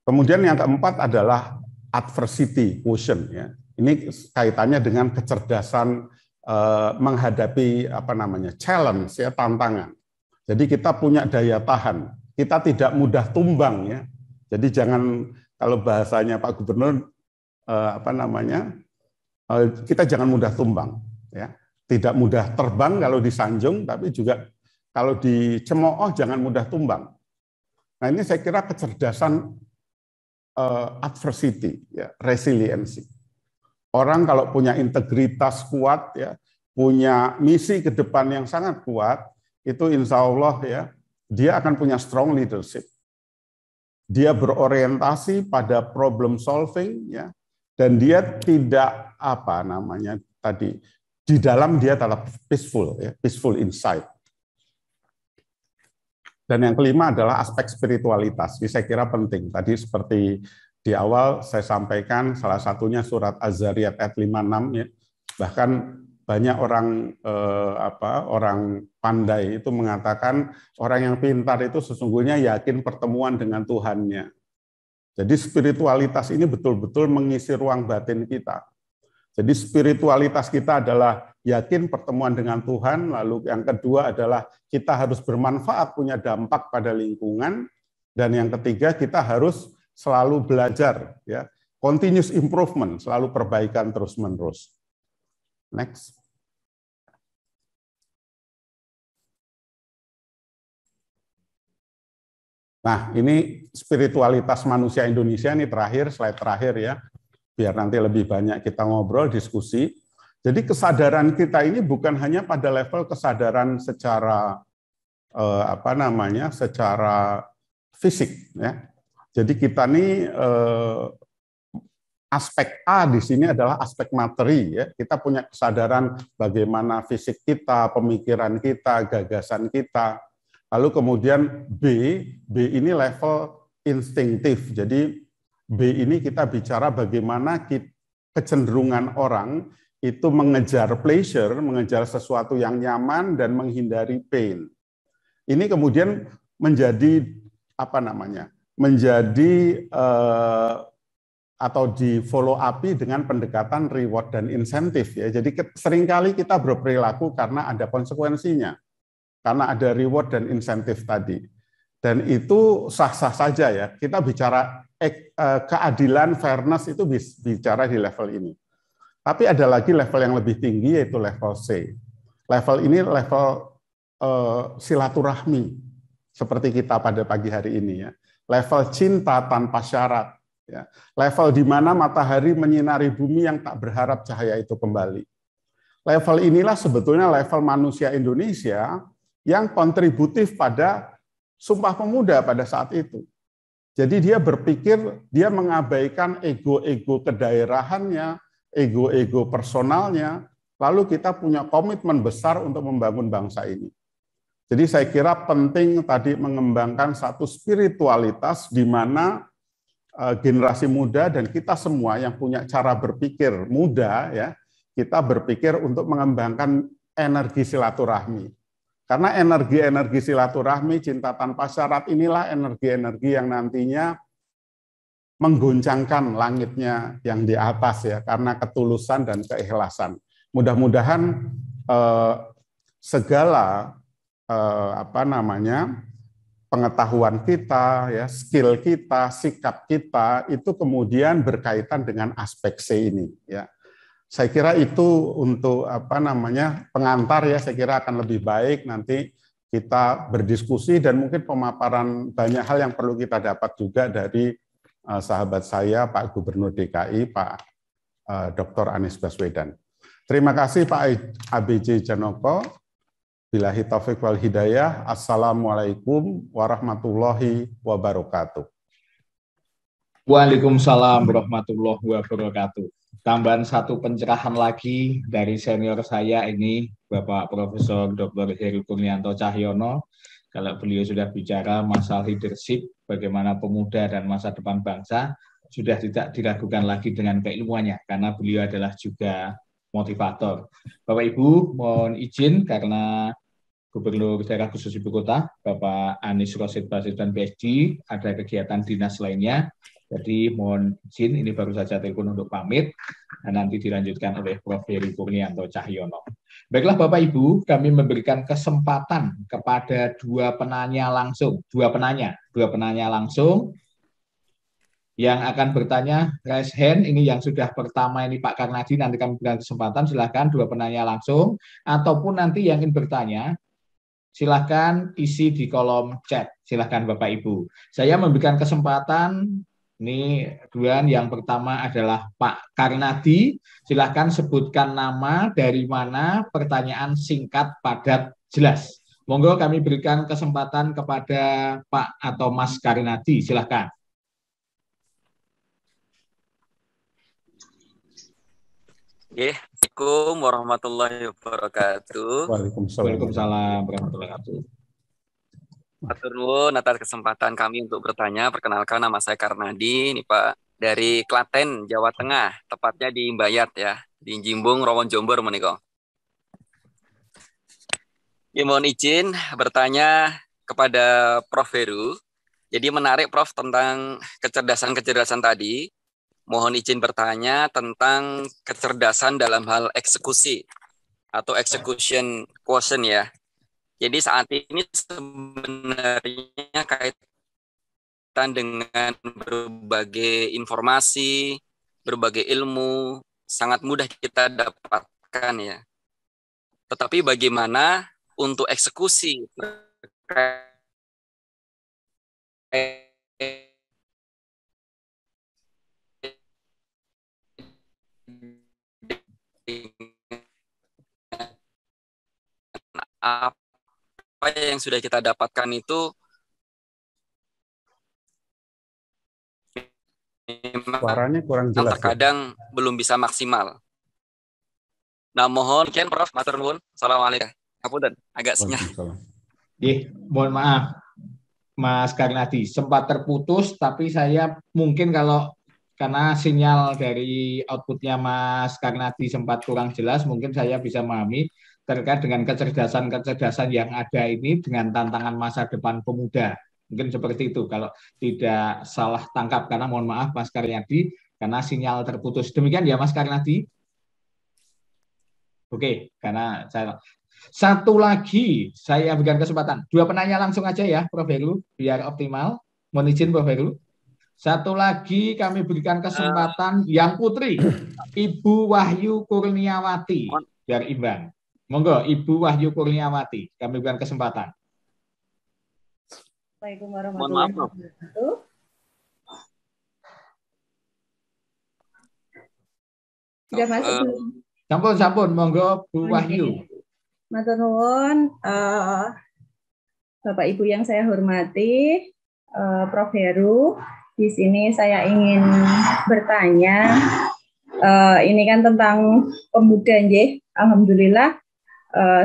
Kemudian yang keempat adalah adversity quotient, ya. Ini kaitannya dengan kecerdasan menghadapi challenge, ya, tantangan. Jadi kita punya daya tahan. Kita tidak mudah tumbang, ya. Jadi jangan, kalau bahasanya Pak Gubernur kita jangan mudah tumbang, ya. Tidak mudah terbang kalau disanjung, tapi juga kalau dicemooh jangan mudah tumbang. Nah, ini saya kira kecerdasan adversity, ya, resiliensi. Orang kalau punya integritas kuat, ya, punya misi ke depan yang sangat kuat, itu insya Allah, ya, dia akan punya strong leadership. Dia berorientasi pada problem solving, ya, dan dia tidak di dalam dia tetap peaceful, ya, peaceful inside. Dan yang kelima adalah aspek spiritualitas. Ini saya kira penting. Tadi seperti di awal saya sampaikan, salah satunya surat Az-Zariyat ayat 56, ya. Bahkan banyak orang pandai itu mengatakan orang yang pintar itu sesungguhnya yakin pertemuan dengan Tuhannya. Jadi spiritualitas ini betul-betul mengisi ruang batin kita. Jadi spiritualitas kita adalah yakin pertemuan dengan Tuhan, lalu yang kedua adalah kita harus bermanfaat, punya dampak pada lingkungan, dan yang ketiga kita harus selalu belajar, ya, continuous improvement, selalu perbaikan terus-menerus. Next. Nah, ini spiritualitas manusia Indonesia, ini terakhir, slide terakhir, ya, biar nanti lebih banyak kita ngobrol, diskusi. Jadi kesadaran kita ini bukan hanya pada level kesadaran secara secara fisik, ya. Jadi kita nih aspek A di sini adalah aspek materi, ya. Kita punya kesadaran bagaimana fisik kita, pemikiran kita, gagasan kita. Lalu kemudian B ini level instinktif. Jadi B ini kita bicara bagaimana kecenderungan orang itu mengejar pleasure, mengejar sesuatu yang nyaman dan menghindari pain. Ini kemudian menjadi atau di follow up dengan pendekatan reward dan insentif, ya. Jadi seringkali kita berperilaku karena ada konsekuensinya. Karena ada reward dan insentif tadi. Dan itu sah-sah saja, ya. Kita bicara keadilan, fairness itu bicara di level ini. Tapi ada lagi level yang lebih tinggi, yaitu level C. Level ini level silaturahmi, seperti kita pada pagi hari ini, ya. Level cinta tanpa syarat, ya. Level di mana matahari menyinari bumi yang tak berharap cahaya itu kembali. Level inilah sebetulnya level manusia Indonesia yang kontributif pada Sumpah Pemuda pada saat itu. Jadi dia berpikir, dia mengabaikan ego-ego kedaerahannya, ego-ego personalnya, lalu kita punya komitmen besar untuk membangun bangsa ini. Jadi saya kira penting tadi mengembangkan satu spiritualitas di mana generasi muda dan kita semua yang punya cara berpikir muda, ya, kita berpikir untuk mengembangkan energi silaturahmi. Karena energi-energi silaturahmi, cinta tanpa syarat, inilah energi-energi yang nantinya mengguncangkan langitnya yang di atas, ya, karena ketulusan dan keikhlasan. Mudah-mudahan segala pengetahuan kita, ya, skill kita, sikap kita itu kemudian berkaitan dengan aspek C ini, ya. Saya kira itu untuk pengantar, ya, saya kira akan lebih baik nanti kita berdiskusi dan mungkin pemaparan banyak hal yang perlu kita dapat juga dari sahabat saya Pak Gubernur DKI Pak Dr. Anies Baswedan. Terima kasih Pak ABJ Janoko. Billahi taufiq wal hidayah. Assalamualaikum warahmatullahi wabarakatuh. Waalaikumsalam warahmatullahi wabarakatuh. Tambahan satu pencerahan lagi dari senior saya ini, Bapak Profesor Dr. Heru Kurnianto Cahyono. Kalau beliau sudah bicara masalah leadership, bagaimana pemuda dan masa depan bangsa, sudah tidak diragukan lagi dengan keilmuannya, karena beliau adalah juga motivator. Bapak Ibu, mohon izin karena Gubernur Daerah Khusus Ibu Kota, Bapak Anies Rosid Baswedan PhD, ada kegiatan dinas lainnya. Jadi mohon izin, ini baru saja telepon untuk pamit, dan nanti dilanjutkan oleh Prof. Heru Kurnianto Cahyono. Baiklah Bapak Ibu, kami memberikan kesempatan kepada dua penanya langsung yang akan bertanya. Raise hand, ini yang sudah pertama ini Pak Karnadi, nanti kami berikan kesempatan, silahkan dua penanya langsung, ataupun nanti yang ingin bertanya, silahkan isi di kolom chat, silahkan Bapak Ibu. Saya memberikan kesempatan. Ini duluan, yang pertama adalah Pak Karnadi. Silahkan sebutkan nama, dari mana, pertanyaan singkat, padat, jelas. Monggo kami berikan kesempatan kepada Pak atau Mas Karnadi. Silahkan. Assalamualaikum warahmatullahi wabarakatuh. Waalaikumsalam warahmatullahi wabarakatuh. Matur nuwun atas kesempatan kami untuk bertanya. Perkenalkan, nama saya Karnadi, ini Pak, dari Klaten, Jawa Tengah, tepatnya di Mbayat ya, di Jimbung, Rawon Jombor menika. Ya, mohon izin bertanya kepada Prof. Heru. Jadi menarik Prof tentang kecerdasan tadi. Mohon izin bertanya tentang kecerdasan dalam hal eksekusi atau execution quotient ya. Jadi saat ini sebenarnya kaitan dengan berbagai informasi, berbagai ilmu, sangat mudah kita dapatkan ya. Tetapi bagaimana untuk eksekusi apa yang sudah kita dapatkan itu Suaranya kurang jelas. Terkadang belum bisa maksimal. Nah, mohon kian Prof, matur nuwun. Assalamualaikum. Ngapunten, agak senyap. Mohon maaf Mas Karnadi, sempat terputus, tapi saya mungkin karena sinyal dari outputnya Mas Karnadi sempat kurang jelas, mungkin saya bisa memahami terkait dengan kecerdasan yang ada ini dengan tantangan masa depan pemuda. Mungkin seperti itu, kalau tidak salah tangkap, karena mohon maaf Mas Karnadi, karena sinyal terputus. Demikian ya Mas Karnadi? Oke, karena satu lagi saya berikan kesempatan. Dua penanya langsung aja ya Prof. Heru, biar optimal. Mohon izin Prof. Heru. Satu lagi kami berikan kesempatan yang putri, Ibu Wahyu Kurniawati, biar imbang. Monggo, Ibu Wahyu Kurniawati, kami berikan kesempatan. Assalamualaikum warahmatullahi wabarakatuh. Sudah masuk belum? Sampun, monggo Bu Wahyu. Matur nuwun, Bapak Ibu yang saya hormati, Prof. Heru. Di sini saya ingin bertanya, ini kan tentang pemuda, nggih. Alhamdulillah.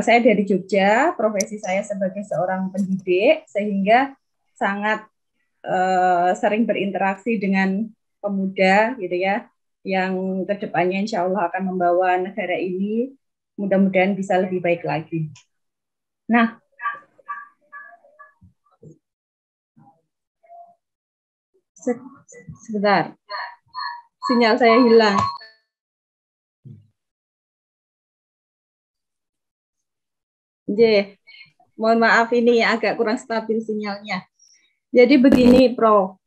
Saya dari Jogja, profesi saya sebagai seorang pendidik, sehingga sangat sering berinteraksi dengan pemuda, gitu ya, yang kedepannya insya Allah akan membawa negara ini mudah-mudahan bisa lebih baik lagi. Nah, sebentar, sinyal saya hilang. Mohon maaf ini agak kurang stabil sinyalnya. Jadi begini, Prof.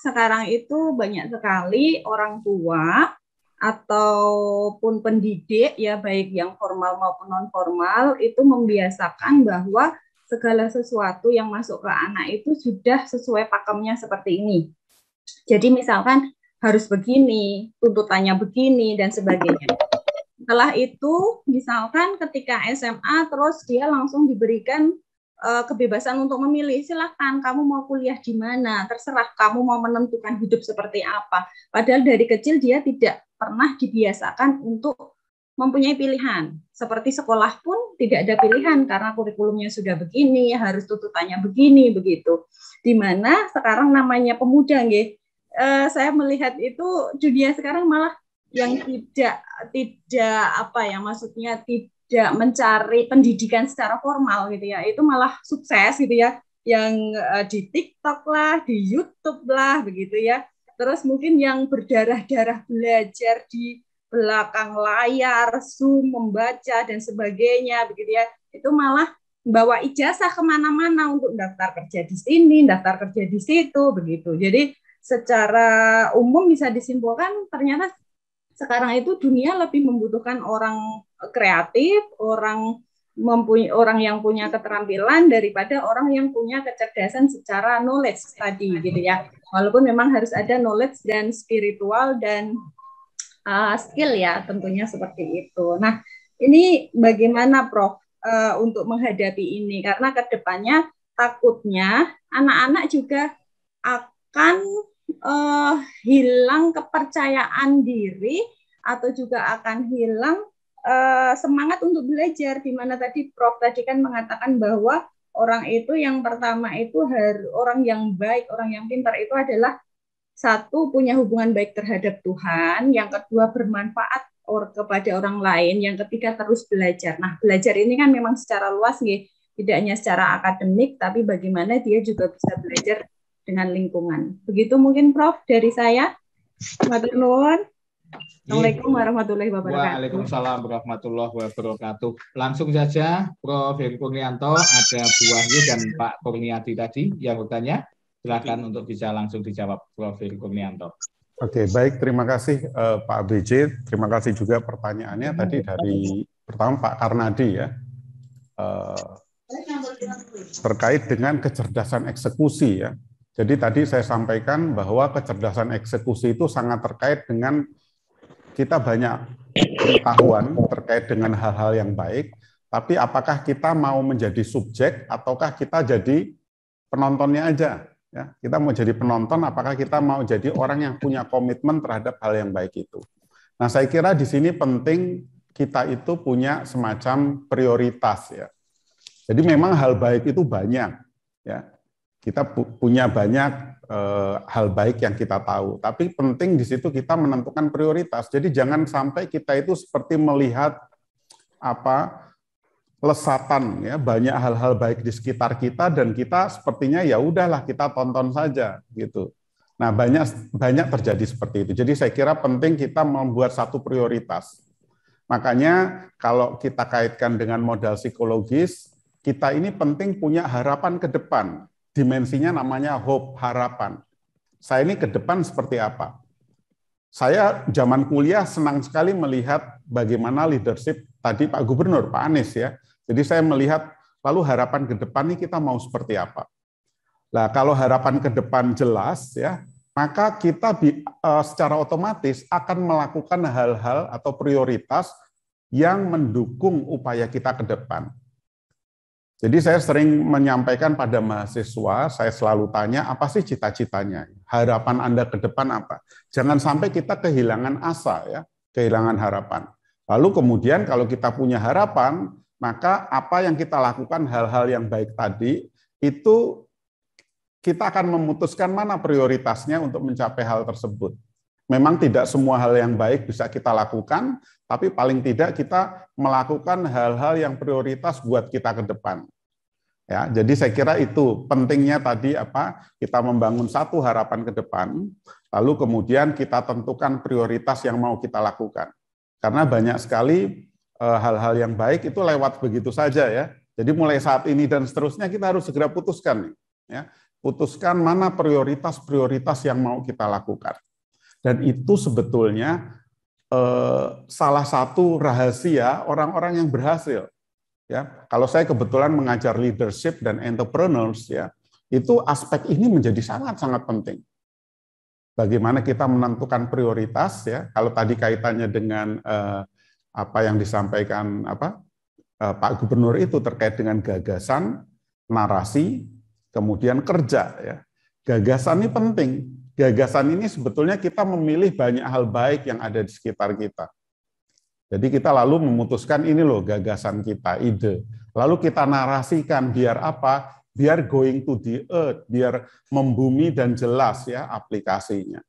Sekarang itu banyak sekali orang tua ataupun pendidik ya, baik yang formal maupun non formal, itu membiasakan bahwa segala sesuatu yang masuk ke anak itu sudah sesuai pakemnya seperti ini. Jadi misalkan harus begini, tuntutannya begini, dan sebagainya. Setelah itu, misalkan ketika SMA, terus dia langsung diberikan kebebasan untuk memilih. Silahkan, kamu mau kuliah di mana, terserah kamu mau menentukan hidup seperti apa. Padahal dari kecil dia tidak pernah dibiasakan untuk mempunyai pilihan. Seperti sekolah pun tidak ada pilihan, karena kurikulumnya sudah begini, harus tuntutannya begini, begitu. Dimana sekarang namanya pemuda, nggih. Saya melihat itu dunia sekarang malah yang tidak apa ya, maksudnya tidak mencari pendidikan secara formal gitu ya, itu malah sukses gitu ya, yang di TikTok lah, di YouTube lah begitu ya. Terus mungkin yang berdarah-darah belajar di belakang layar, Zoom, membaca dan sebagainya begitu ya, itu malah bawa ijazah kemana-mana untuk daftar kerja di sini, daftar kerja di situ begitu. Jadi secara umum bisa disimpulkan ternyata sekarang itu dunia lebih membutuhkan orang kreatif, orang yang punya keterampilan daripada orang yang punya kecerdasan secara knowledge tadi gitu ya. Walaupun memang harus ada knowledge dan spiritual dan skill ya, tentunya seperti itu. Nah, ini bagaimana Prof untuk menghadapi ini? Karena kedepannya takutnya anak-anak juga akan hilang kepercayaan diri atau juga akan hilang semangat untuk belajar, di mana tadi Prof tadi kan mengatakan bahwa orang itu yang pertama itu orang yang baik, orang yang pintar itu adalah satu, punya hubungan baik terhadap Tuhan, yang kedua bermanfaat kepada orang lain, yang ketiga terus belajar. Nah, belajar ini kan memang secara luas nih, tidak hanya secara akademik, tapi bagaimana dia juga bisa belajar dengan lingkungan. Begitu mungkin Prof dari saya. Matur nuwun. Assalamualaikum warahmatullahi wabarakatuh. Waalaikumsalam warahmatullahi wabarakatuh. Langsung saja Prof Heru Kurnianto, ada Bu Wahyu dan Pak Kurniadi tadi yang bertanya. Silakan untuk bisa langsung dijawab Prof Heru Kurnianto. Oke, baik, terima kasih Pak BJ. Terima kasih juga pertanyaannya tadi dari pertama Pak Karnadi ya. Terkait dengan kecerdasan eksekusi ya. Jadi tadi saya sampaikan bahwa kecerdasan eksekusi itu sangat terkait dengan kita banyak pengetahuan terkait dengan hal-hal yang baik, tapi apakah kita mau menjadi subjek ataukah kita jadi penontonnya aja? Ya, kita mau jadi penonton, apakah kita mau jadi orang yang punya komitmen terhadap hal yang baik itu? Nah, saya kira di sini penting kita itu punya semacam prioritas ya. Jadi memang hal baik itu banyak ya. Kita punya banyak hal baik yang kita tahu, tapi penting di situ kita menentukan prioritas. Jadi jangan sampai kita itu seperti melihat lesatan ya, banyak hal-hal baik di sekitar kita dan kita sepertinya ya udahlah kita tonton saja gitu. Nah, banyak terjadi seperti itu. Jadi saya kira penting kita membuat satu prioritas. Makanya kalau kita kaitkan dengan modal psikologis, kita ini penting punya harapan ke depan. Dimensinya namanya hope, harapan. Saya ini ke depan seperti apa? Saya zaman kuliah senang sekali melihat bagaimana leadership tadi Pak Gubernur, Pak Anies ya. Jadi saya melihat lalu harapan ke depan ini kita mau seperti apa. Nah, kalau harapan ke depan jelas ya, maka kita secara otomatis akan melakukan hal-hal atau prioritas yang mendukung upaya kita ke depan. Jadi saya sering menyampaikan pada mahasiswa, saya selalu tanya, apa sih cita-citanya? Harapan Anda ke depan apa? Jangan sampai kita kehilangan asa, ya, kehilangan harapan. Lalu kemudian kalau kita punya harapan, maka apa yang kita lakukan hal-hal yang baik tadi, itu kita akan memutuskan mana prioritasnya untuk mencapai hal tersebut. Memang tidak semua hal yang baik bisa kita lakukan, tapi paling tidak kita melakukan hal-hal yang prioritas buat kita ke depan. Ya, jadi saya kira itu pentingnya tadi kita membangun satu harapan ke depan, lalu kemudian kita tentukan prioritas yang mau kita lakukan. Karena banyak sekali hal-hal yang baik itu lewat begitu saja ya. Jadi mulai saat ini dan seterusnya kita harus segera putuskan, ya, putuskan mana prioritas-prioritas yang mau kita lakukan. Dan itu sebetulnya salah satu rahasia orang-orang yang berhasil. Ya, kalau saya kebetulan mengajar leadership dan entrepreneurs, ya, itu aspek ini menjadi sangat-sangat penting. bagaimana kita menentukan prioritas ya. Kalau tadi kaitannya dengan apa yang disampaikan Pak Gubernur itu terkait dengan gagasan, narasi, kemudian kerja ya. Gagasan ini penting. Gagasan ini sebetulnya kita memilih banyak hal baik yang ada di sekitar kita. Jadi kita lalu memutuskan ini loh gagasan kita, ide. Lalu kita narasikan biar apa? Biar going to the earth, biar membumi dan jelas ya aplikasinya.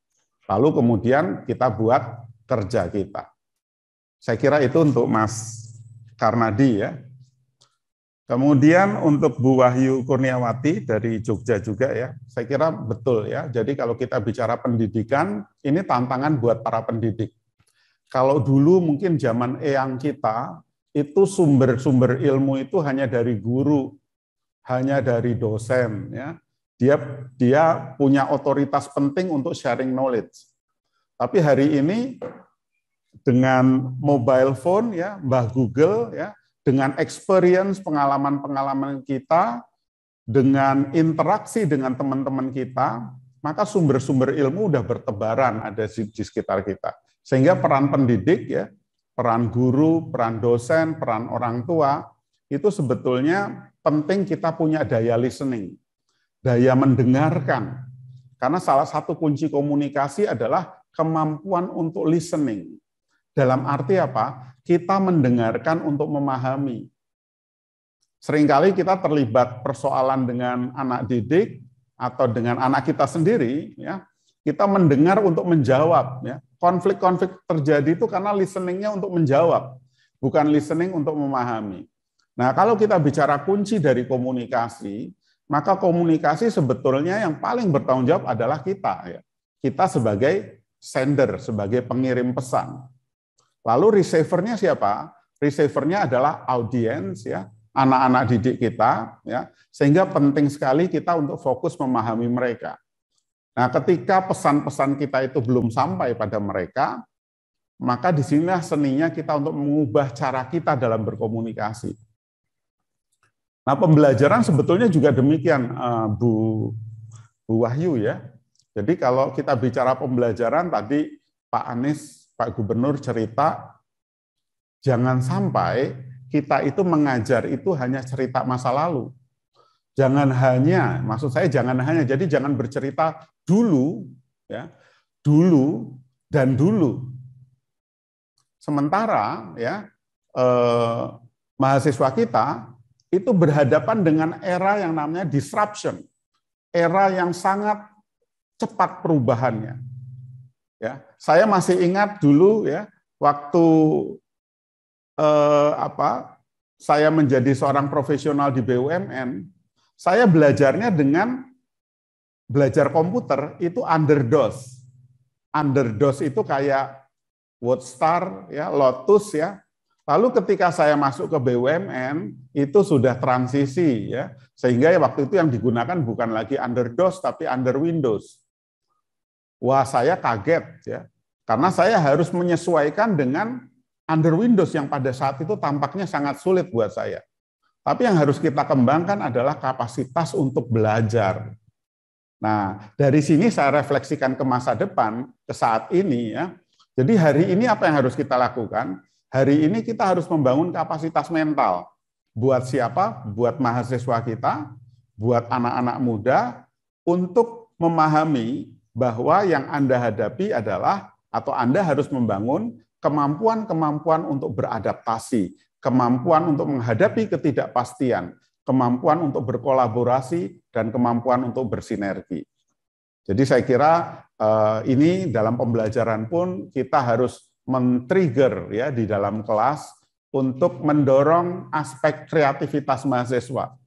Lalu kemudian kita buat kerja kita. Saya kira itu untuk Mas Karnadi ya. Kemudian untuk Bu Wahyu Kurniawati dari Jogja juga ya, saya kira betul ya. Jadi kalau kita bicara pendidikan, ini tantangan buat para pendidik. Kalau dulu mungkin zaman eyang kita, itu sumber-sumber ilmu itu hanya dari guru, hanya dari dosen ya. Dia punya otoritas penting untuk sharing knowledge. Tapi hari ini dengan mobile phone ya, Mbah Google ya, dengan experience pengalaman-pengalaman kita, dengan interaksi dengan teman-teman kita, maka sumber-sumber ilmu udah bertebaran ada di sekitar kita. Sehingga peran pendidik ya, peran guru, peran dosen, peran orang tua itu sebetulnya penting kita punya daya listening, daya mendengarkan. Karena salah satu kunci komunikasi adalah kemampuan untuk listening. Dalam arti apa? Kita mendengarkan untuk memahami. Seringkali kita terlibat persoalan dengan anak didik atau dengan anak kita sendiri, ya. Kita mendengar untuk menjawab. Ya. Konflik-konflik terjadi itu karena listeningnya untuk menjawab, bukan listening untuk memahami. Nah, kalau kita bicara kunci dari komunikasi, maka komunikasi sebetulnya yang paling bertanggung jawab adalah kita. Ya. Kita sebagai sender, sebagai pengirim pesan. Lalu receiver-nya siapa? Receiver-nya adalah audiens ya, anak-anak didik kita ya. Sehingga penting sekali kita untuk fokus memahami mereka. Nah, ketika pesan-pesan kita itu belum sampai pada mereka, maka disinilah seninya kita untuk mengubah cara kita dalam berkomunikasi. Nah, pembelajaran sebetulnya juga demikian, Bu Wahyu ya. Jadi kalau kita bicara pembelajaran tadi Pak Anies, Pak Gubernur cerita, jangan sampai kita itu mengajar itu hanya cerita masa lalu. Jangan hanya, maksud saya jangan hanya, jadi jangan bercerita dulu, ya, dulu dan dulu. Sementara ya mahasiswa kita itu berhadapan dengan era yang namanya disruption, era yang sangat cepat perubahannya. Ya, saya masih ingat dulu ya waktu saya menjadi seorang profesional di BUMN, saya belajarnya dengan belajar komputer itu under-DOS. Under-DOS itu kayak WordStar ya, Lotus ya. Lalu ketika saya masuk ke BUMN itu sudah transisi ya, sehingga ya waktu itu yang digunakan bukan lagi under-DOS tapi under Windows. Wah, saya kaget ya, karena saya harus menyesuaikan dengan under Windows yang pada saat itu tampaknya sangat sulit buat saya. Tapi yang harus kita kembangkan adalah kapasitas untuk belajar. Nah, dari sini saya refleksikan ke masa depan, ke saat ini ya. Jadi hari ini apa yang harus kita lakukan? Hari ini kita harus membangun kapasitas mental. Buat siapa? Buat mahasiswa kita, buat anak-anak muda, untuk memahami bahwa yang Anda hadapi adalah, atau Anda harus membangun kemampuan-kemampuan untuk beradaptasi, kemampuan untuk menghadapi ketidakpastian, kemampuan untuk berkolaborasi, dan kemampuan untuk bersinergi. Jadi saya kira ini dalam pembelajaran pun kita harus men-trigger ya di dalam kelas untuk mendorong aspek kreativitas mahasiswa.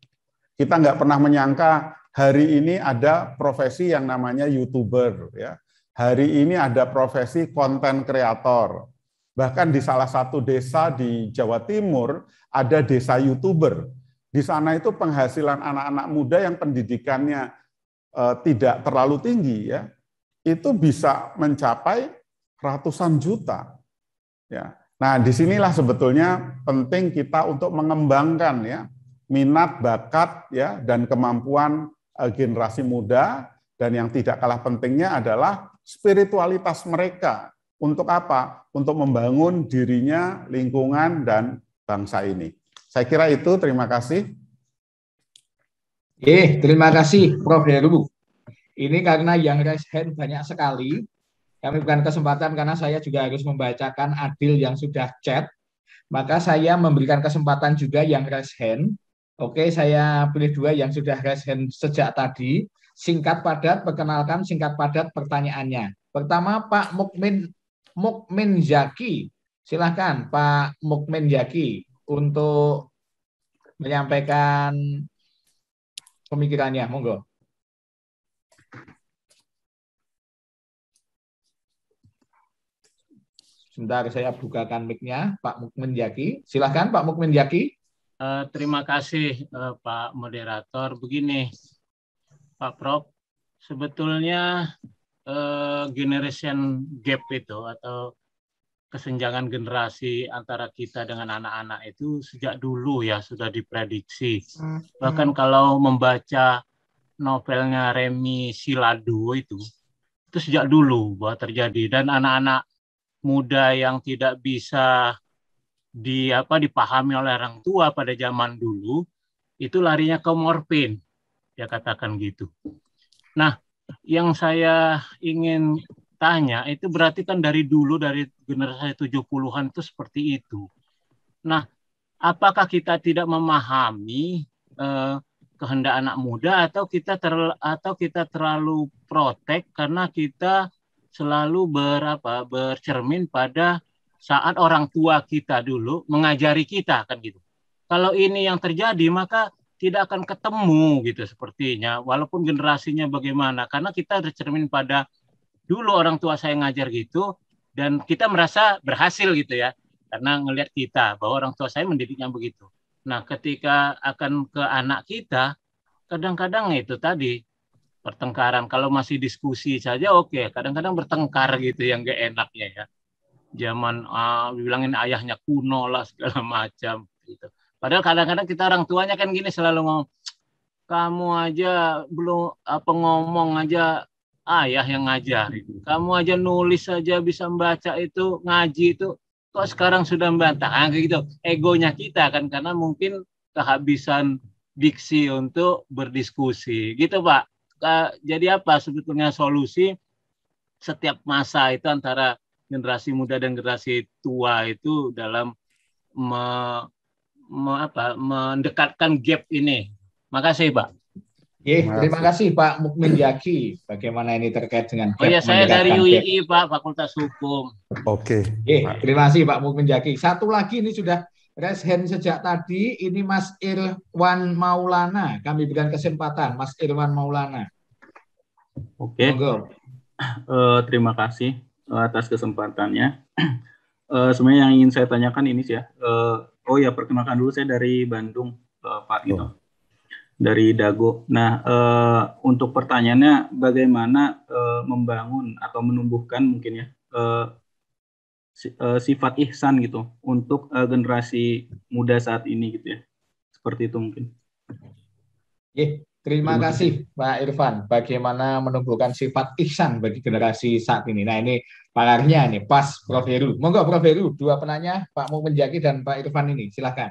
Kita nggak pernah menyangka hari ini ada profesi yang namanya YouTuber, ya. Hari ini ada profesi konten kreator. Bahkan di salah satu desa di Jawa Timur ada desa YouTuber. Di sana itu penghasilan anak-anak muda yang pendidikannya tidak terlalu tinggi, ya, itu bisa mencapai ratusan juta. Ya. Nah, disinilah sebetulnya penting kita untuk mengembangkan ya minat, bakat, ya, dan kemampuan generasi muda, dan yang tidak kalah pentingnya adalah spiritualitas mereka. Untuk apa? Untuk membangun dirinya, lingkungan, dan bangsa ini. Saya kira itu, terima kasih. Terima kasih Prof. Heru. Ini karena yang raise hand banyak sekali, kami bukan kesempatan karena saya juga harus membacakan adil yang sudah chat, maka saya memberikan kesempatan juga yang raise hand. Oke, saya pilih 2 yang sudah raise hand sejak tadi. Singkat padat, perkenalkan singkat padat pertanyaannya. Pertama, Pak Mukmin Zaki. Silakan Pak Mukmin Zaki untuk menyampaikan pemikirannya, monggo. Sebentar, saya bukakan mic-nya, Pak Mukmin Zaki. Silakan Pak Mukmin Zaki. Terima kasih Pak Moderator. Begini, Pak Prof, sebetulnya generation gap itu atau kesenjangan generasi antara kita dengan anak-anak itu sejak dulu ya sudah diprediksi. Bahkan kalau membaca novelnya Remi Silado itu sejak dulu bahwa terjadi, dan anak-anak muda yang tidak bisa dipahami oleh orang tua pada zaman dulu itu larinya ke morfin, dia katakan gitu. Nah, yang saya ingin tanya itu berarti kan dari dulu, dari generasi 70-an itu seperti itu. Nah, apakah kita tidak memahami kehendak anak muda atau kita terlalu protek karena kita selalu bercermin pada saat orang tua kita dulu mengajari kita kan gitu. Kalau ini yang terjadi maka tidak akan ketemu gitu sepertinya, walaupun generasinya bagaimana, karena kita bercermin pada dulu orang tua saya ngajar gitu, dan kita merasa berhasil gitu ya, karena ngelihat kita bahwa orang tua saya mendidiknya begitu. Nah, ketika akan ke anak kita, kadang-kadang itu tadi pertengkaran. Kalau masih diskusi saja oke, kadang-kadang bertengkar gitu yang gak enaknya ya. Zaman bilangin ayahnya kuno lah segala macam gitu. Padahal kadang-kadang kita orang tuanya kan gini selalu ngomong, kamu aja belum ngomong aja ayah yang ngajar. Kamu aja nulis saja bisa membaca itu, ngaji itu, kok sekarang sudah membantah? Gitu. Egonya kita kan, karena mungkin kehabisan diksi untuk berdiskusi. Gitu Pak. Jadi apa sebetulnya solusi setiap masa itu antara generasi muda dan generasi tua itu dalam mendekatkan gap ini? Makasih Pak. Terima kasih Pak Mukmin Zaki. Bagaimana ini terkait dengan gap? Saya dari UII Pak, Fakultas Hukum. Oke. Terima kasih Pak Mukmin Zaki. Satu lagi ini sudah raise hand sejak tadi. Ini Mas Irwan Maulana. Kami berikan kesempatan Mas Irwan Maulana. Oke. Terima kasih atas kesempatannya. Sebenarnya yang ingin saya tanyakan ini sih ya. Perkenalkan dulu, saya dari Bandung Pak gitu. Dari Dago. Nah, untuk pertanyaannya bagaimana membangun atau menumbuhkan mungkin ya sifat ihsan gitu untuk generasi muda saat ini gitu ya. Seperti itu mungkin. Terima kasih Pak Irfan. Bagaimana menumbuhkan sifat ihsan bagi generasi saat ini. Nah, ini pakarnya nih pas Prof. Heru. Monggo Prof. Heru, 2 penanya, Pak Mukmin Zaki dan Pak Irfan ini. Silakan.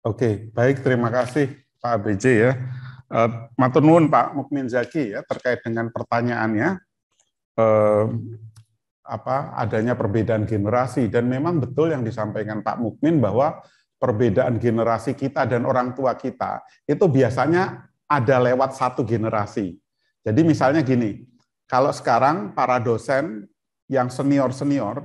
Oke, baik, terima kasih Pak BJ ya. Matur nuwun Pak Mukmin Zaki ya terkait dengan pertanyaannya adanya perbedaan generasi, dan memang betul yang disampaikan Pak Mukmin bahwa perbedaan generasi kita dan orang tua kita itu biasanya ada lewat satu generasi. Jadi misalnya gini, kalau sekarang para dosen yang senior-senior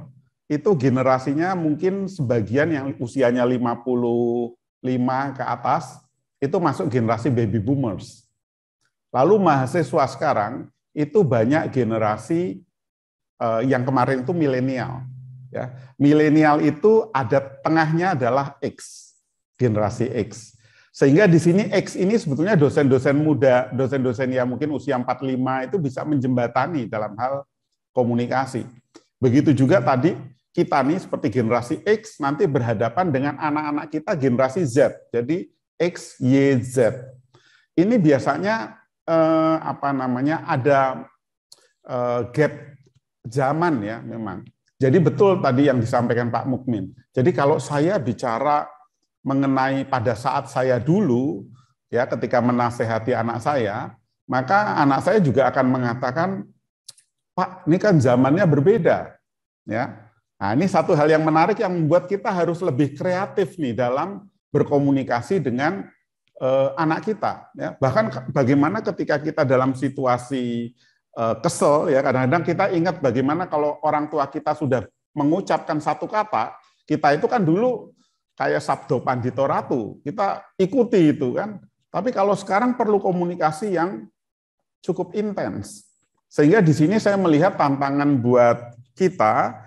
itu generasinya mungkin sebagian yang usianya 55 ke atas itu masuk generasi baby boomers. Lalu mahasiswa sekarang itu banyak generasi yang kemarin itu milenial. Ya. Milenial itu ada tengahnya adalah X, generasi X. Sehingga di sini X ini sebetulnya dosen-dosen muda, dosen-dosen yang mungkin usia 45 itu bisa menjembatani dalam hal komunikasi. Begitu juga tadi kita nih seperti generasi X nanti berhadapan dengan anak-anak kita generasi Z. Jadi X, Y, Z. Ini biasanya ada gap zaman ya memang. Jadi betul tadi yang disampaikan Pak Mukmin. Jadi kalau saya bicara mengenai pada saat saya dulu, ya ketika menasehati anak saya, maka anak saya juga akan mengatakan, Pak, ini kan zamannya berbeda. Ya. Nah, ini satu hal yang menarik yang membuat kita harus lebih kreatif nih dalam berkomunikasi dengan anak kita. Ya. Bahkan bagaimana ketika kita dalam situasi kesel, ya kadang-kadang kita ingat bagaimana kalau orang tua kita sudah mengucapkan satu kata, kita itu kan dulu kayak sabdo pandito ratu, kita ikuti itu kan. Tapi kalau sekarang perlu komunikasi yang cukup intens. Sehingga di sini saya melihat tantangan buat kita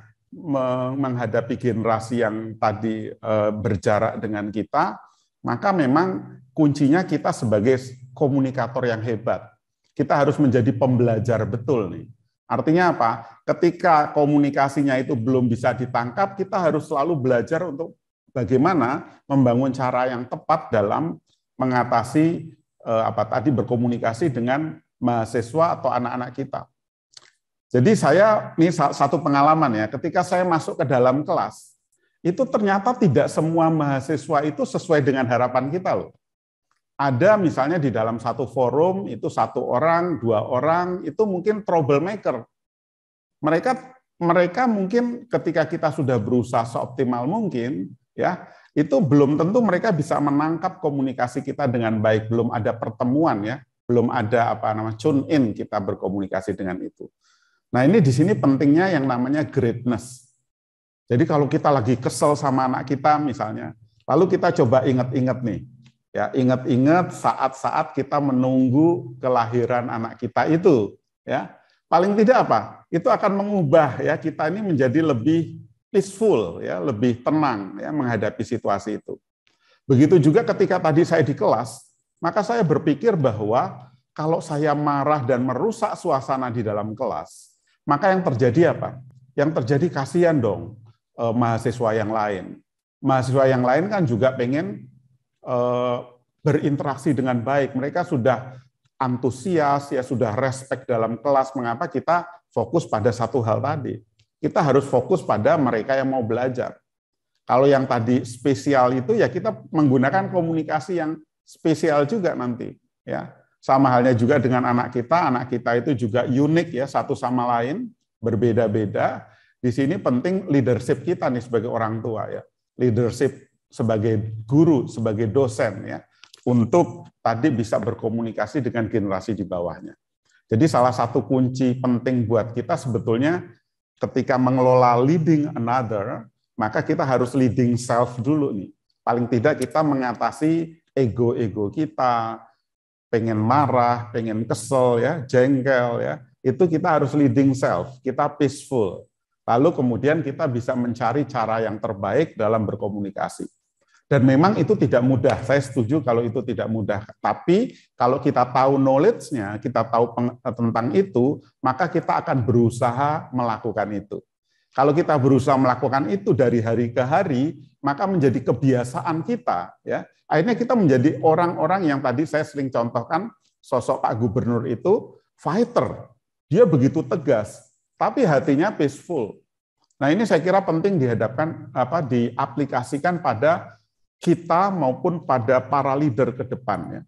menghadapi generasi yang tadi berjarak dengan kita, maka memang kuncinya kita sebagai komunikator yang hebat. Kita harus menjadi pembelajar betul nih. Artinya apa? Ketika komunikasinya itu belum bisa ditangkap, kita harus selalu belajar untuk bagaimana membangun cara yang tepat dalam mengatasi berkomunikasi dengan mahasiswa atau anak-anak kita. Jadi saya ini satu pengalaman ya, ketika saya masuk ke dalam kelas, itu ternyata tidak semua mahasiswa itu sesuai dengan harapan kita loh. Ada misalnya di dalam satu forum itu 1 orang, 2 orang itu mungkin troublemaker. Mereka mungkin ketika kita sudah berusaha seoptimal mungkin ya, itu belum tentu mereka bisa menangkap komunikasi kita dengan baik, belum ada pertemuan ya, belum ada tune in kita berkomunikasi dengan itu. Nah, ini di sini pentingnya yang namanya greatness. Jadi kalau kita lagi kesel sama anak kita misalnya, lalu kita coba ingat-ingat nih. Ya, ingat-ingat saat-saat kita menunggu kelahiran anak kita itu, ya. Paling tidak apa? Itu akan mengubah ya kita ini menjadi lebih peaceful ya, lebih tenang ya menghadapi situasi itu. Begitu juga ketika tadi saya di kelas, maka saya berpikir bahwa kalau saya marah dan merusak suasana di dalam kelas, maka yang terjadi apa? Yang terjadi kasihan dong mahasiswa yang lain. Mahasiswa yang lain kan juga pengen berinteraksi dengan baik. Mereka sudah antusias, ya sudah respect dalam kelas. Mengapa kita fokus pada satu hal tadi? Kita harus fokus pada mereka yang mau belajar. Kalau yang tadi spesial itu ya kita menggunakan komunikasi yang spesial juga nanti. Ya, sama halnya juga dengan anak kita itu juga unik ya satu sama lain, berbeda-beda. Di sini penting leadership kita nih sebagai orang tua ya, leadership sebagai guru, sebagai dosen ya, untuk tadi bisa berkomunikasi dengan generasi di bawahnya. Jadi salah satu kunci penting buat kita sebetulnya ketika mengelola leading another, maka kita harus leading self dulu nih. Paling tidak kita mengatasi ego-ego kita, pengen marah, pengen kesel ya, jengkel ya, itu kita harus leading self, kita peaceful. Lalu kemudian kita bisa mencari cara yang terbaik dalam berkomunikasi. Dan memang itu tidak mudah, saya setuju kalau itu tidak mudah. Tapi kalau kita tahu knowledge-nya, kita tahu tentang itu, maka kita akan berusaha melakukan itu. Kalau kita berusaha melakukan itu dari hari ke hari, maka menjadi kebiasaan kita. Ya. Akhirnya kita menjadi orang-orang yang tadi saya sering contohkan, sosok Pak Gubernur itu fighter. Dia begitu tegas, tapi hatinya peaceful. Nah ini saya kira penting diaplikasikan pada kita maupun pada para leader ke depan.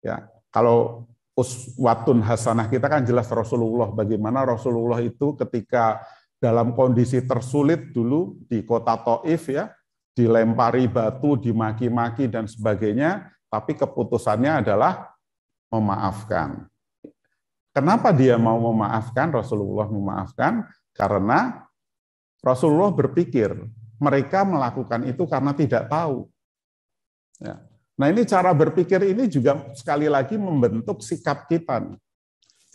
Ya, kalau uswatun hasanah kita kan jelas Rasulullah, bagaimana Rasulullah itu ketika dalam kondisi tersulit dulu di kota Taif ya, dilempari batu, dimaki-maki dan sebagainya, tapi keputusannya adalah memaafkan. Kenapa dia mau memaafkan? Rasulullah memaafkan karena Rasulullah berpikir mereka melakukan itu karena tidak tahu. Ya. Nah ini cara berpikir ini juga sekali lagi membentuk sikap kita.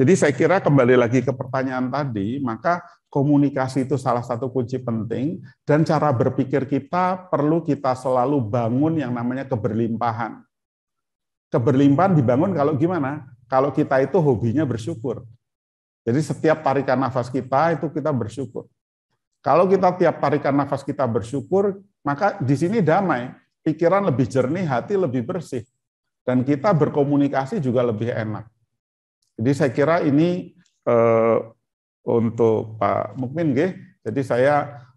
Jadi saya kira kembali lagi ke pertanyaan tadi, maka komunikasi itu salah satu kunci penting dan cara berpikir kita perlu kita selalu bangun yang namanya keberlimpahan. Keberlimpahan dibangun kalau gimana? Kalau kita itu hobinya bersyukur. Jadi setiap tarikan nafas kita itu kita bersyukur. Kalau kita tiap tarikan nafas kita bersyukur, maka di sini damai, pikiran lebih jernih, hati lebih bersih, dan kita berkomunikasi juga lebih enak. Jadi saya kira ini untuk Pak Mukmin nggih. Jadi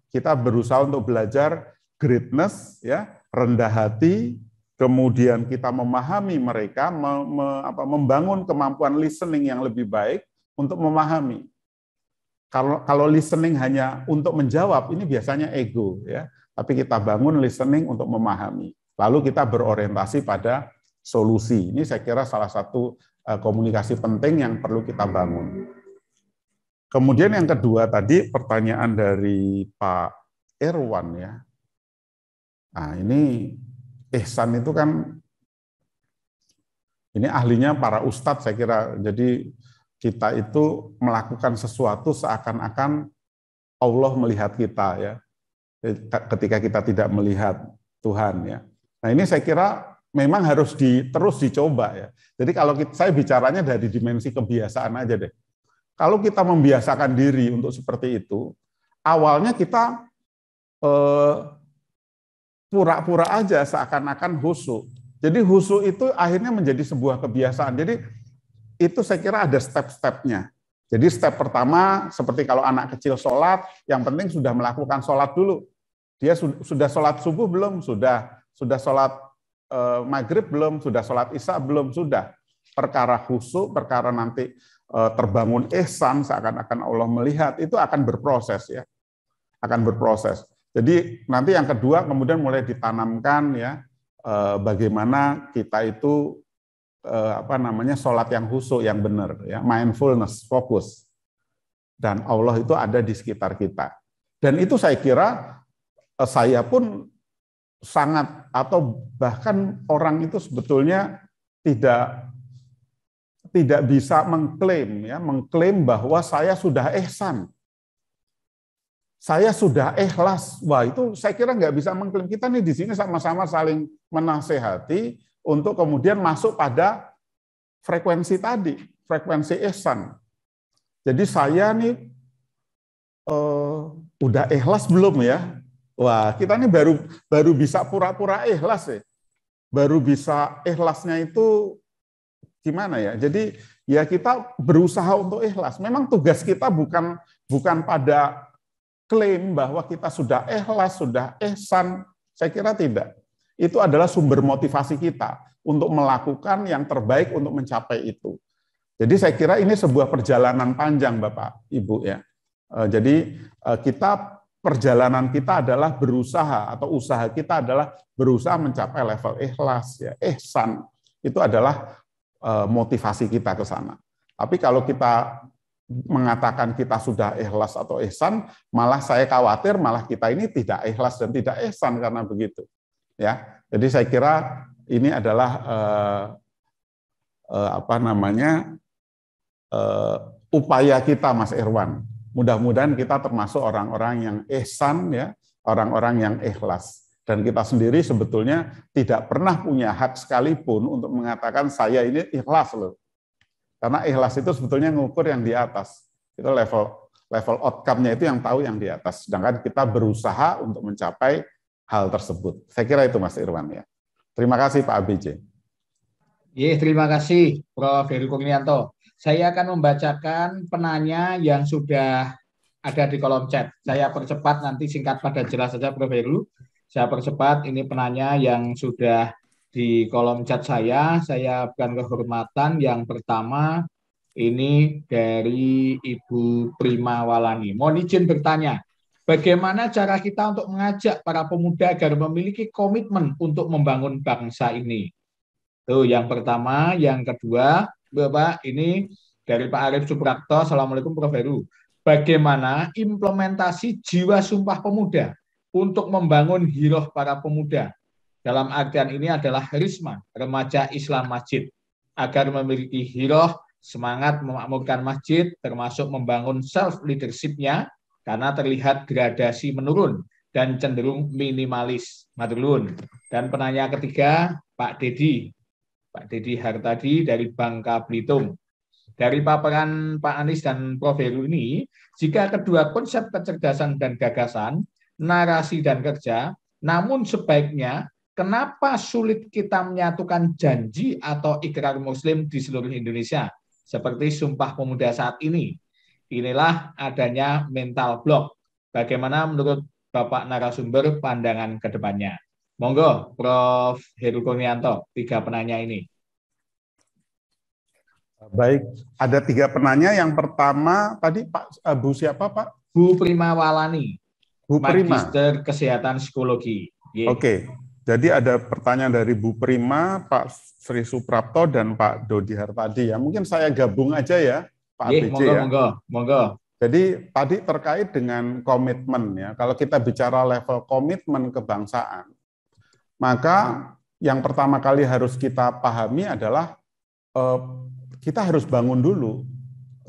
kita berusaha untuk belajar greatness ya, rendah hati, kemudian kita memahami mereka, membangun kemampuan listening yang lebih baik untuk memahami. Kalau listening hanya untuk menjawab, ini biasanya ego ya. Tapi kita bangun listening untuk memahami. Lalu kita berorientasi pada solusi. Ini saya kira salah satu komunikasi penting yang perlu kita bangun. Kemudian yang kedua tadi pertanyaan dari Pak Irwan ya. Nah, ini ihsan itu kan ini ahlinya para ustadz saya kira. Jadi kita itu melakukan sesuatu seakan-akan Allah melihat kita ya, ketika kita tidak melihat Tuhan ya. Nah ini saya kira memang harus terus dicoba ya. Jadi kalau saya bicaranya dari dimensi kebiasaan aja deh. Kalau kita membiasakan diri untuk seperti itu, awalnya kita pura-pura aja seakan-akan khusyuk. Jadi khusyuk itu akhirnya menjadi sebuah kebiasaan. Jadi itu saya kira ada step-stepnya. Jadi step pertama, seperti kalau anak kecil sholat, yang penting sudah melakukan sholat dulu. Dia sudah sholat subuh belum? Sudah sholat maghrib belum? Sudah sholat isya belum? Sudah. Perkara khusyuk, perkara nanti terbangun ihsan, seakan-akan Allah melihat, itu akan berproses ya. Akan berproses. Jadi nanti yang kedua, kemudian mulai ditanamkan ya, bagaimana kita itu sholat yang khusyuk yang benar ya, mindfulness, fokus, dan Allah itu ada di sekitar kita. Dan itu saya kira saya pun sangat, atau bahkan orang itu sebetulnya tidak bisa mengklaim bahwa saya sudah ihsan, saya sudah ikhlas. Wah itu saya kira nggak bisa mengklaim. Kita nih di sini sama-sama saling menasehati untuk kemudian masuk pada frekuensi tadi, frekuensi ihsan. Jadi saya nih udah ikhlas belum ya? Wah, kita nih baru bisa pura-pura ikhlas ya. Baru bisa ikhlasnya itu gimana ya? Jadi ya kita berusaha untuk ikhlas. Memang tugas kita bukan pada klaim bahwa kita sudah ikhlas, sudah ihsan. Saya kira tidak. Itu adalah sumber motivasi kita untuk melakukan yang terbaik untuk mencapai itu. Jadi saya kira ini sebuah perjalanan panjang Bapak, Ibu ya. Jadi perjalanan kita adalah berusaha, atau usaha kita adalah berusaha mencapai level ikhlas ya. Ihsan itu adalah motivasi kita ke sana. Tapi kalau kita mengatakan kita sudah ikhlas atau ihsan, malah saya khawatir malah kita ini tidak ikhlas dan tidak ihsan karena begitu. Ya, jadi saya kira ini adalah upaya kita, Mas Irwan. Mudah-mudahan kita termasuk orang-orang yang ihsan, ya, orang-orang yang ikhlas. Dan kita sendiri sebetulnya tidak pernah punya hak sekalipun untuk mengatakan saya ini ikhlas loh. Karena ikhlas itu sebetulnya ngukur yang di atas. Itu level outcome-nya itu yang tahu yang di atas. Sedangkan kita berusaha untuk mencapai hal tersebut. Saya kira itu Mas Irwan ya. Terima kasih Pak ABJ. Terima kasih Prof. Heru Kurnianto. Saya akan membacakan penanya yang sudah ada di kolom chat. Saya percepat nanti singkat pada jelas saja Prof. Heru. Saya percepat ini penanya yang sudah di kolom chat saya. Saya berikan kehormatan. Yang pertama ini dari Ibu Prima Walani. Mohon izin bertanya. Bagaimana cara kita untuk mengajak para pemuda agar memiliki komitmen untuk membangun bangsa ini? Tuh, yang pertama. Yang kedua, Bapak, ini dari Pak Arif Suprakto. Assalamualaikum Prof. Heru. Bagaimana implementasi jiwa sumpah pemuda untuk membangun hiroh para pemuda? Dalam artian ini adalah Risma, remaja Islam Masjid, agar memiliki hiroh, semangat memakmurkan masjid, termasuk membangun self-leadership-nya, karena terlihat gradasi menurun dan cenderung minimalis. Madrulun. Dan penanya ketiga, Pak Dedi Hartadi dari Bangka Belitung. Dari paparan Pak Anies dan Prof. Heru ini, jika kedua konsep kecerdasan dan gagasan, narasi dan kerja, namun sebaiknya kenapa sulit kita menyatukan janji atau ikrar Muslim di seluruh Indonesia, seperti Sumpah Pemuda saat ini? inilah adanya mental block. Bagaimana menurut Bapak narasumber pandangan ke depannya? Monggo, Prof. Heru Kurnianto, 3 penanya ini. Baik, ada 3 penanya. Yang pertama tadi Pak Bu siapa Pak? Bu Prima Walani, Bu Prima. Magister Kesehatan Psikologi. Oke, jadi ada pertanyaan dari Bu Prima, Pak Sri Suprapto, dan Pak Dodi Hartadi. Ya, mungkin saya gabung aja ya, Pak ABC monggo, ya. Monggo. Jadi tadi terkait dengan komitmen ya. Kalau kita bicara level komitmen kebangsaan, maka yang pertama kali harus kita pahami adalah kita harus bangun dulu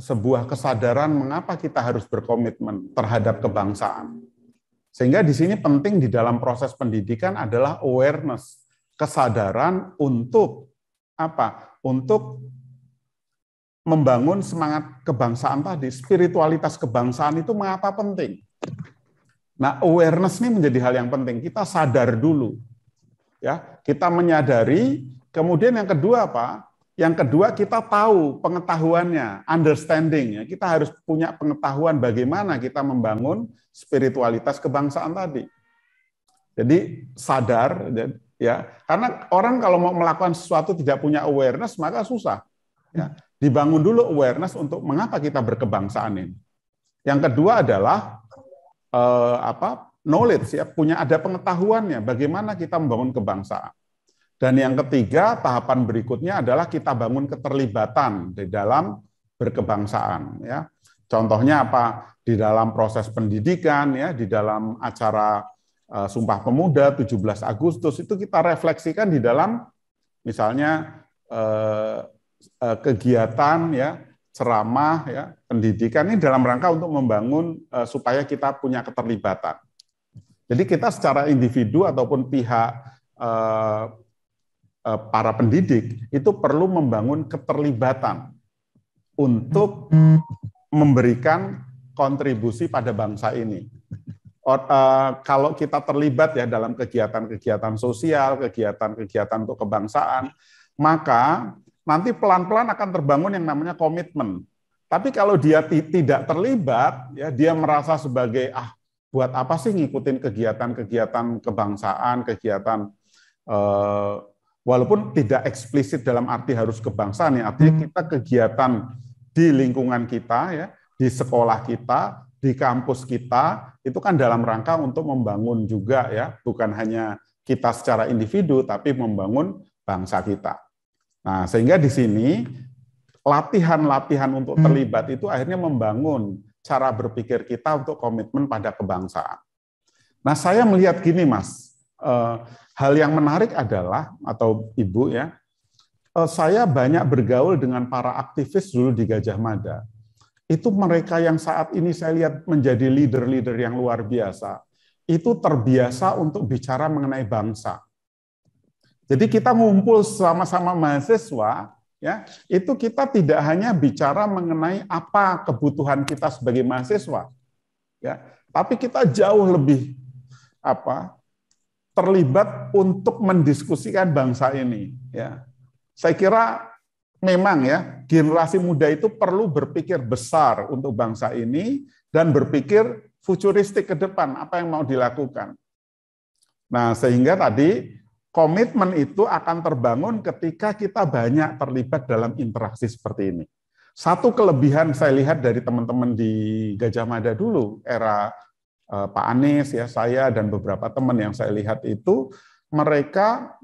sebuah kesadaran mengapa kita harus berkomitmen terhadap kebangsaan. Sehingga di sini penting di dalam proses pendidikan adalah awareness, kesadaran untuk apa? Untuk membangun semangat kebangsaan tadi, spiritualitas kebangsaan itu mengapa penting? Nah, awareness ini menjadi hal yang penting. Kita sadar dulu. Ya, kita menyadari, kemudian yang kedua apa? Yang kedua kita tahu pengetahuannya, understanding ya. Kita harus punya pengetahuan bagaimana kita membangun spiritualitas kebangsaan tadi. Jadi sadar ya, karena orang kalau mau melakukan sesuatu tidak punya awareness maka susah. Ya, dibangun dulu awareness untuk mengapa kita berkebangsaan ini. Yang kedua adalah knowledge ya, ada pengetahuannya bagaimana kita membangun kebangsaan. Dan yang ketiga, tahapan berikutnya adalah kita bangun keterlibatan di dalam berkebangsaan. Ya. Contohnya apa? Di dalam proses pendidikan, ya, di dalam acara Sumpah Pemuda 17 Agustus, itu kita refleksikan di dalam misalnya kegiatan, ya, ceramah, ya, pendidikan ini dalam rangka untuk membangun supaya kita punya keterlibatan. Jadi kita secara individu ataupun pihak para pendidik itu perlu membangun keterlibatan untuk memberikan kontribusi pada bangsa ini. Kalau kita terlibat ya dalam kegiatan-kegiatan sosial, kegiatan-kegiatan untuk kebangsaan, maka nanti pelan-pelan akan terbangun yang namanya komitmen. Tapi kalau dia tidak terlibat, ya dia merasa sebagai buat apa sih ngikutin kegiatan-kegiatan kebangsaan, kegiatan walaupun tidak eksplisit dalam arti harus kebangsaan, ya, artinya kita kegiatan di lingkungan kita, ya, di sekolah kita, di kampus kita, itu kan dalam rangka untuk membangun juga, ya, bukan hanya kita secara individu, tapi membangun bangsa kita. Nah, sehingga di sini latihan-latihan untuk terlibat itu akhirnya membangun cara berpikir kita untuk komitmen pada kebangsaan. Nah, saya melihat gini, Mas. Hal yang menarik adalah, atau Ibu ya, saya banyak bergaul dengan para aktivis dulu di Gajah Mada. Itu mereka yang saat ini saya lihat menjadi leader-leader yang luar biasa. Itu terbiasa untuk bicara mengenai bangsa. Jadi kita ngumpul sama-sama mahasiswa, ya, itu kita tidak hanya bicara mengenai apa kebutuhan kita sebagai mahasiswa, ya, tapi kita jauh lebih terlibat untuk mendiskusikan bangsa ini. Ya, saya kira memang ya generasi muda itu perlu berpikir besar untuk bangsa ini dan berpikir futuristik ke depan apa yang mau dilakukan. Nah, sehingga tadi komitmen itu akan terbangun ketika kita banyak terlibat dalam interaksi seperti ini. Satu kelebihan saya lihat dari teman-teman di Gajah Mada dulu, era Pak Anies, ya, saya dan beberapa teman yang saya lihat itu, mereka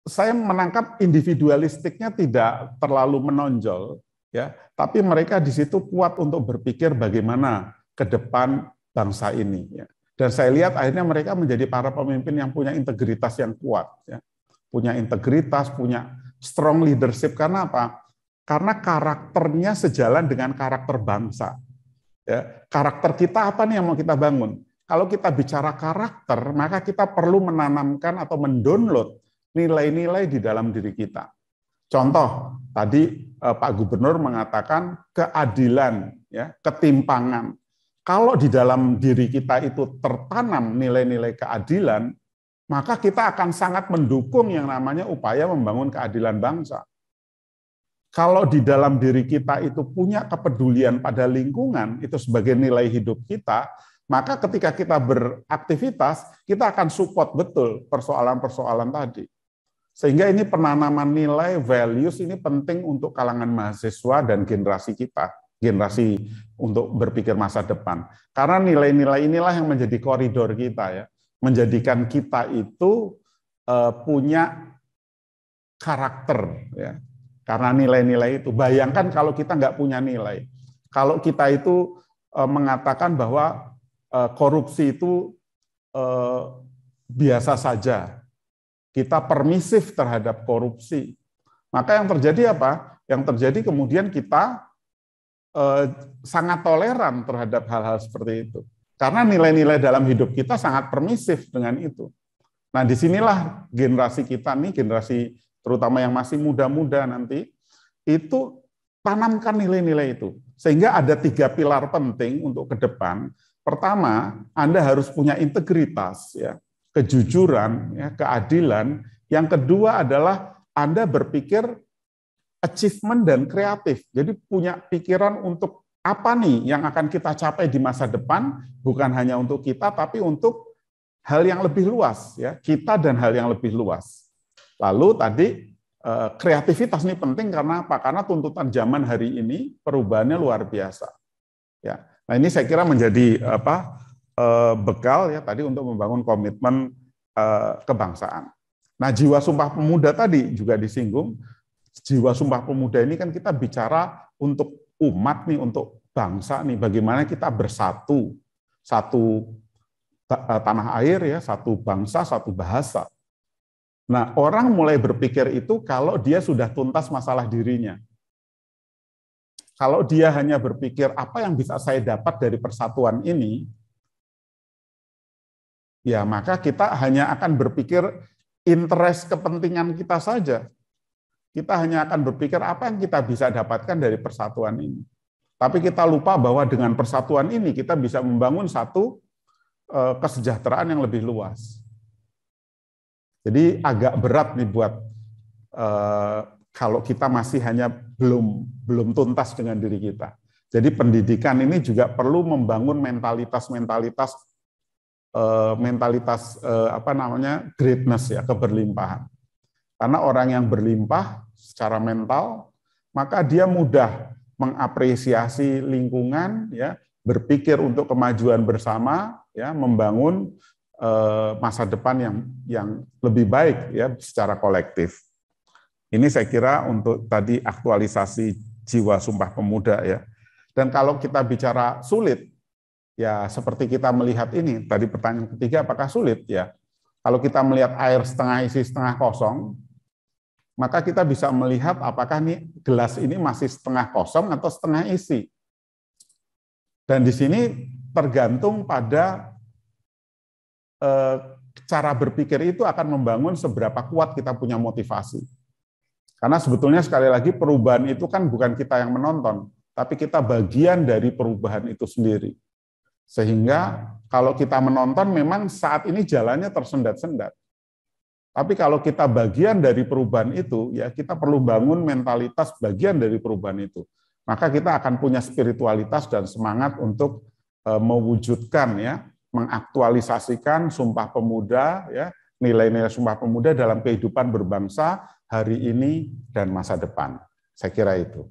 saya menangkap individualistiknya tidak terlalu menonjol, ya, tapi mereka di situ kuat untuk berpikir bagaimana ke depan bangsa ini. Ya. Dan saya lihat akhirnya mereka menjadi para pemimpin yang punya integritas yang kuat, ya. Punya integritas, punya strong leadership. Karena apa? Karena karakternya sejalan dengan karakter bangsa. Ya, karakter kita apa nih yang mau kita bangun? Kalau kita bicara karakter, maka kita perlu menanamkan atau mendownload nilai-nilai di dalam diri kita. Contoh, tadi Pak Gubernur mengatakan keadilan, ya, ketimpangan. Kalau di dalam diri kita itu tertanam nilai-nilai keadilan, maka kita akan sangat mendukung yang namanya upaya membangun keadilan bangsa. kalau di dalam diri kita itu punya kepedulian pada lingkungan, itu sebagai nilai hidup kita, maka ketika kita beraktivitas, kita akan support betul persoalan-persoalan tadi. Sehingga ini penanaman nilai, values ini penting untuk kalangan mahasiswa dan generasi kita, generasi untuk berpikir masa depan. Karena nilai-nilai inilah yang menjadi koridor kita, ya, menjadikan kita itu punya karakter, ya. Karena nilai-nilai itu, bayangkan kalau kita nggak punya nilai. Kalau kita itu mengatakan bahwa korupsi itu biasa saja, kita permisif terhadap korupsi, maka yang terjadi apa? Yang terjadi kemudian kita sangat toleran terhadap hal-hal seperti itu. Karena nilai-nilai dalam hidup kita sangat permisif dengan itu. Nah, disinilah generasi kita nih, generasi terutama yang masih muda-muda nanti, itu tanamkan nilai-nilai itu. Sehingga ada 3 pilar penting untuk ke depan. Pertama, Anda harus punya integritas, ya, kejujuran, ya, keadilan. Yang kedua adalah Anda berpikir achievement dan kreatif. Jadi punya pikiran untuk apa nih yang akan kita capai di masa depan, bukan hanya untuk kita, tapi untuk hal yang lebih luas, ya, kita dan hal yang lebih luas. Lalu tadi kreativitas ini penting karena apa? Karena tuntutan zaman hari ini perubahannya luar biasa. Ya, nah ini saya kira menjadi bekal ya tadi untuk membangun komitmen kebangsaan. Nah, jiwa Sumpah Pemuda tadi juga disinggung. Jiwa Sumpah Pemuda ini kan kita bicara untuk umat nih, untuk bangsa nih, bagaimana kita bersatu, satu tanah air ya, satu bangsa, satu bahasa. Nah, orang mulai berpikir itu kalau dia sudah tuntas masalah dirinya. Kalau dia hanya berpikir apa yang bisa saya dapat dari persatuan ini, ya maka kita hanya akan berpikir interest kepentingan kita saja. Kita hanya akan berpikir apa yang kita bisa dapatkan dari persatuan ini. Tapi kita lupa bahwa dengan persatuan ini kita bisa membangun satu kesejahteraan yang lebih luas. Jadi agak berat nih buat kalau kita masih hanya belum tuntas dengan diri kita. Jadi pendidikan ini juga perlu membangun mentalitas greatness ya, keberlimpahan. Karena orang yang berlimpah secara mental, maka dia mudah mengapresiasi lingkungan, ya, berpikir untuk kemajuan bersama, ya, membangun masa depan yang lebih baik ya secara kolektif. Ini saya kira untuk tadi aktualisasi jiwa Sumpah Pemuda ya. Dan kalau kita bicara sulit, ya seperti kita melihat ini, tadi pertanyaan ketiga apakah sulit ya. Kalau kita melihat air setengah isi setengah kosong, maka kita bisa melihat apakah nih gelas ini masih setengah kosong atau setengah isi. Dan di sini tergantung pada cara berpikir itu akan membangun seberapa kuat kita punya motivasi. Karena sebetulnya sekali lagi perubahan itu kan bukan kita yang menonton, tapi kita bagian dari perubahan itu sendiri. Sehingga kalau kita menonton memang saat ini jalannya tersendat-sendat. Tapi kalau kita bagian dari perubahan itu, ya kita perlu bangun mentalitas bagian dari perubahan itu. Maka kita akan punya spiritualitas dan semangat untuk mewujudkan ya, mengaktualisasikan Sumpah Pemuda, ya, nilai-nilai Sumpah Pemuda dalam kehidupan berbangsa hari ini dan masa depan. Saya kira itu.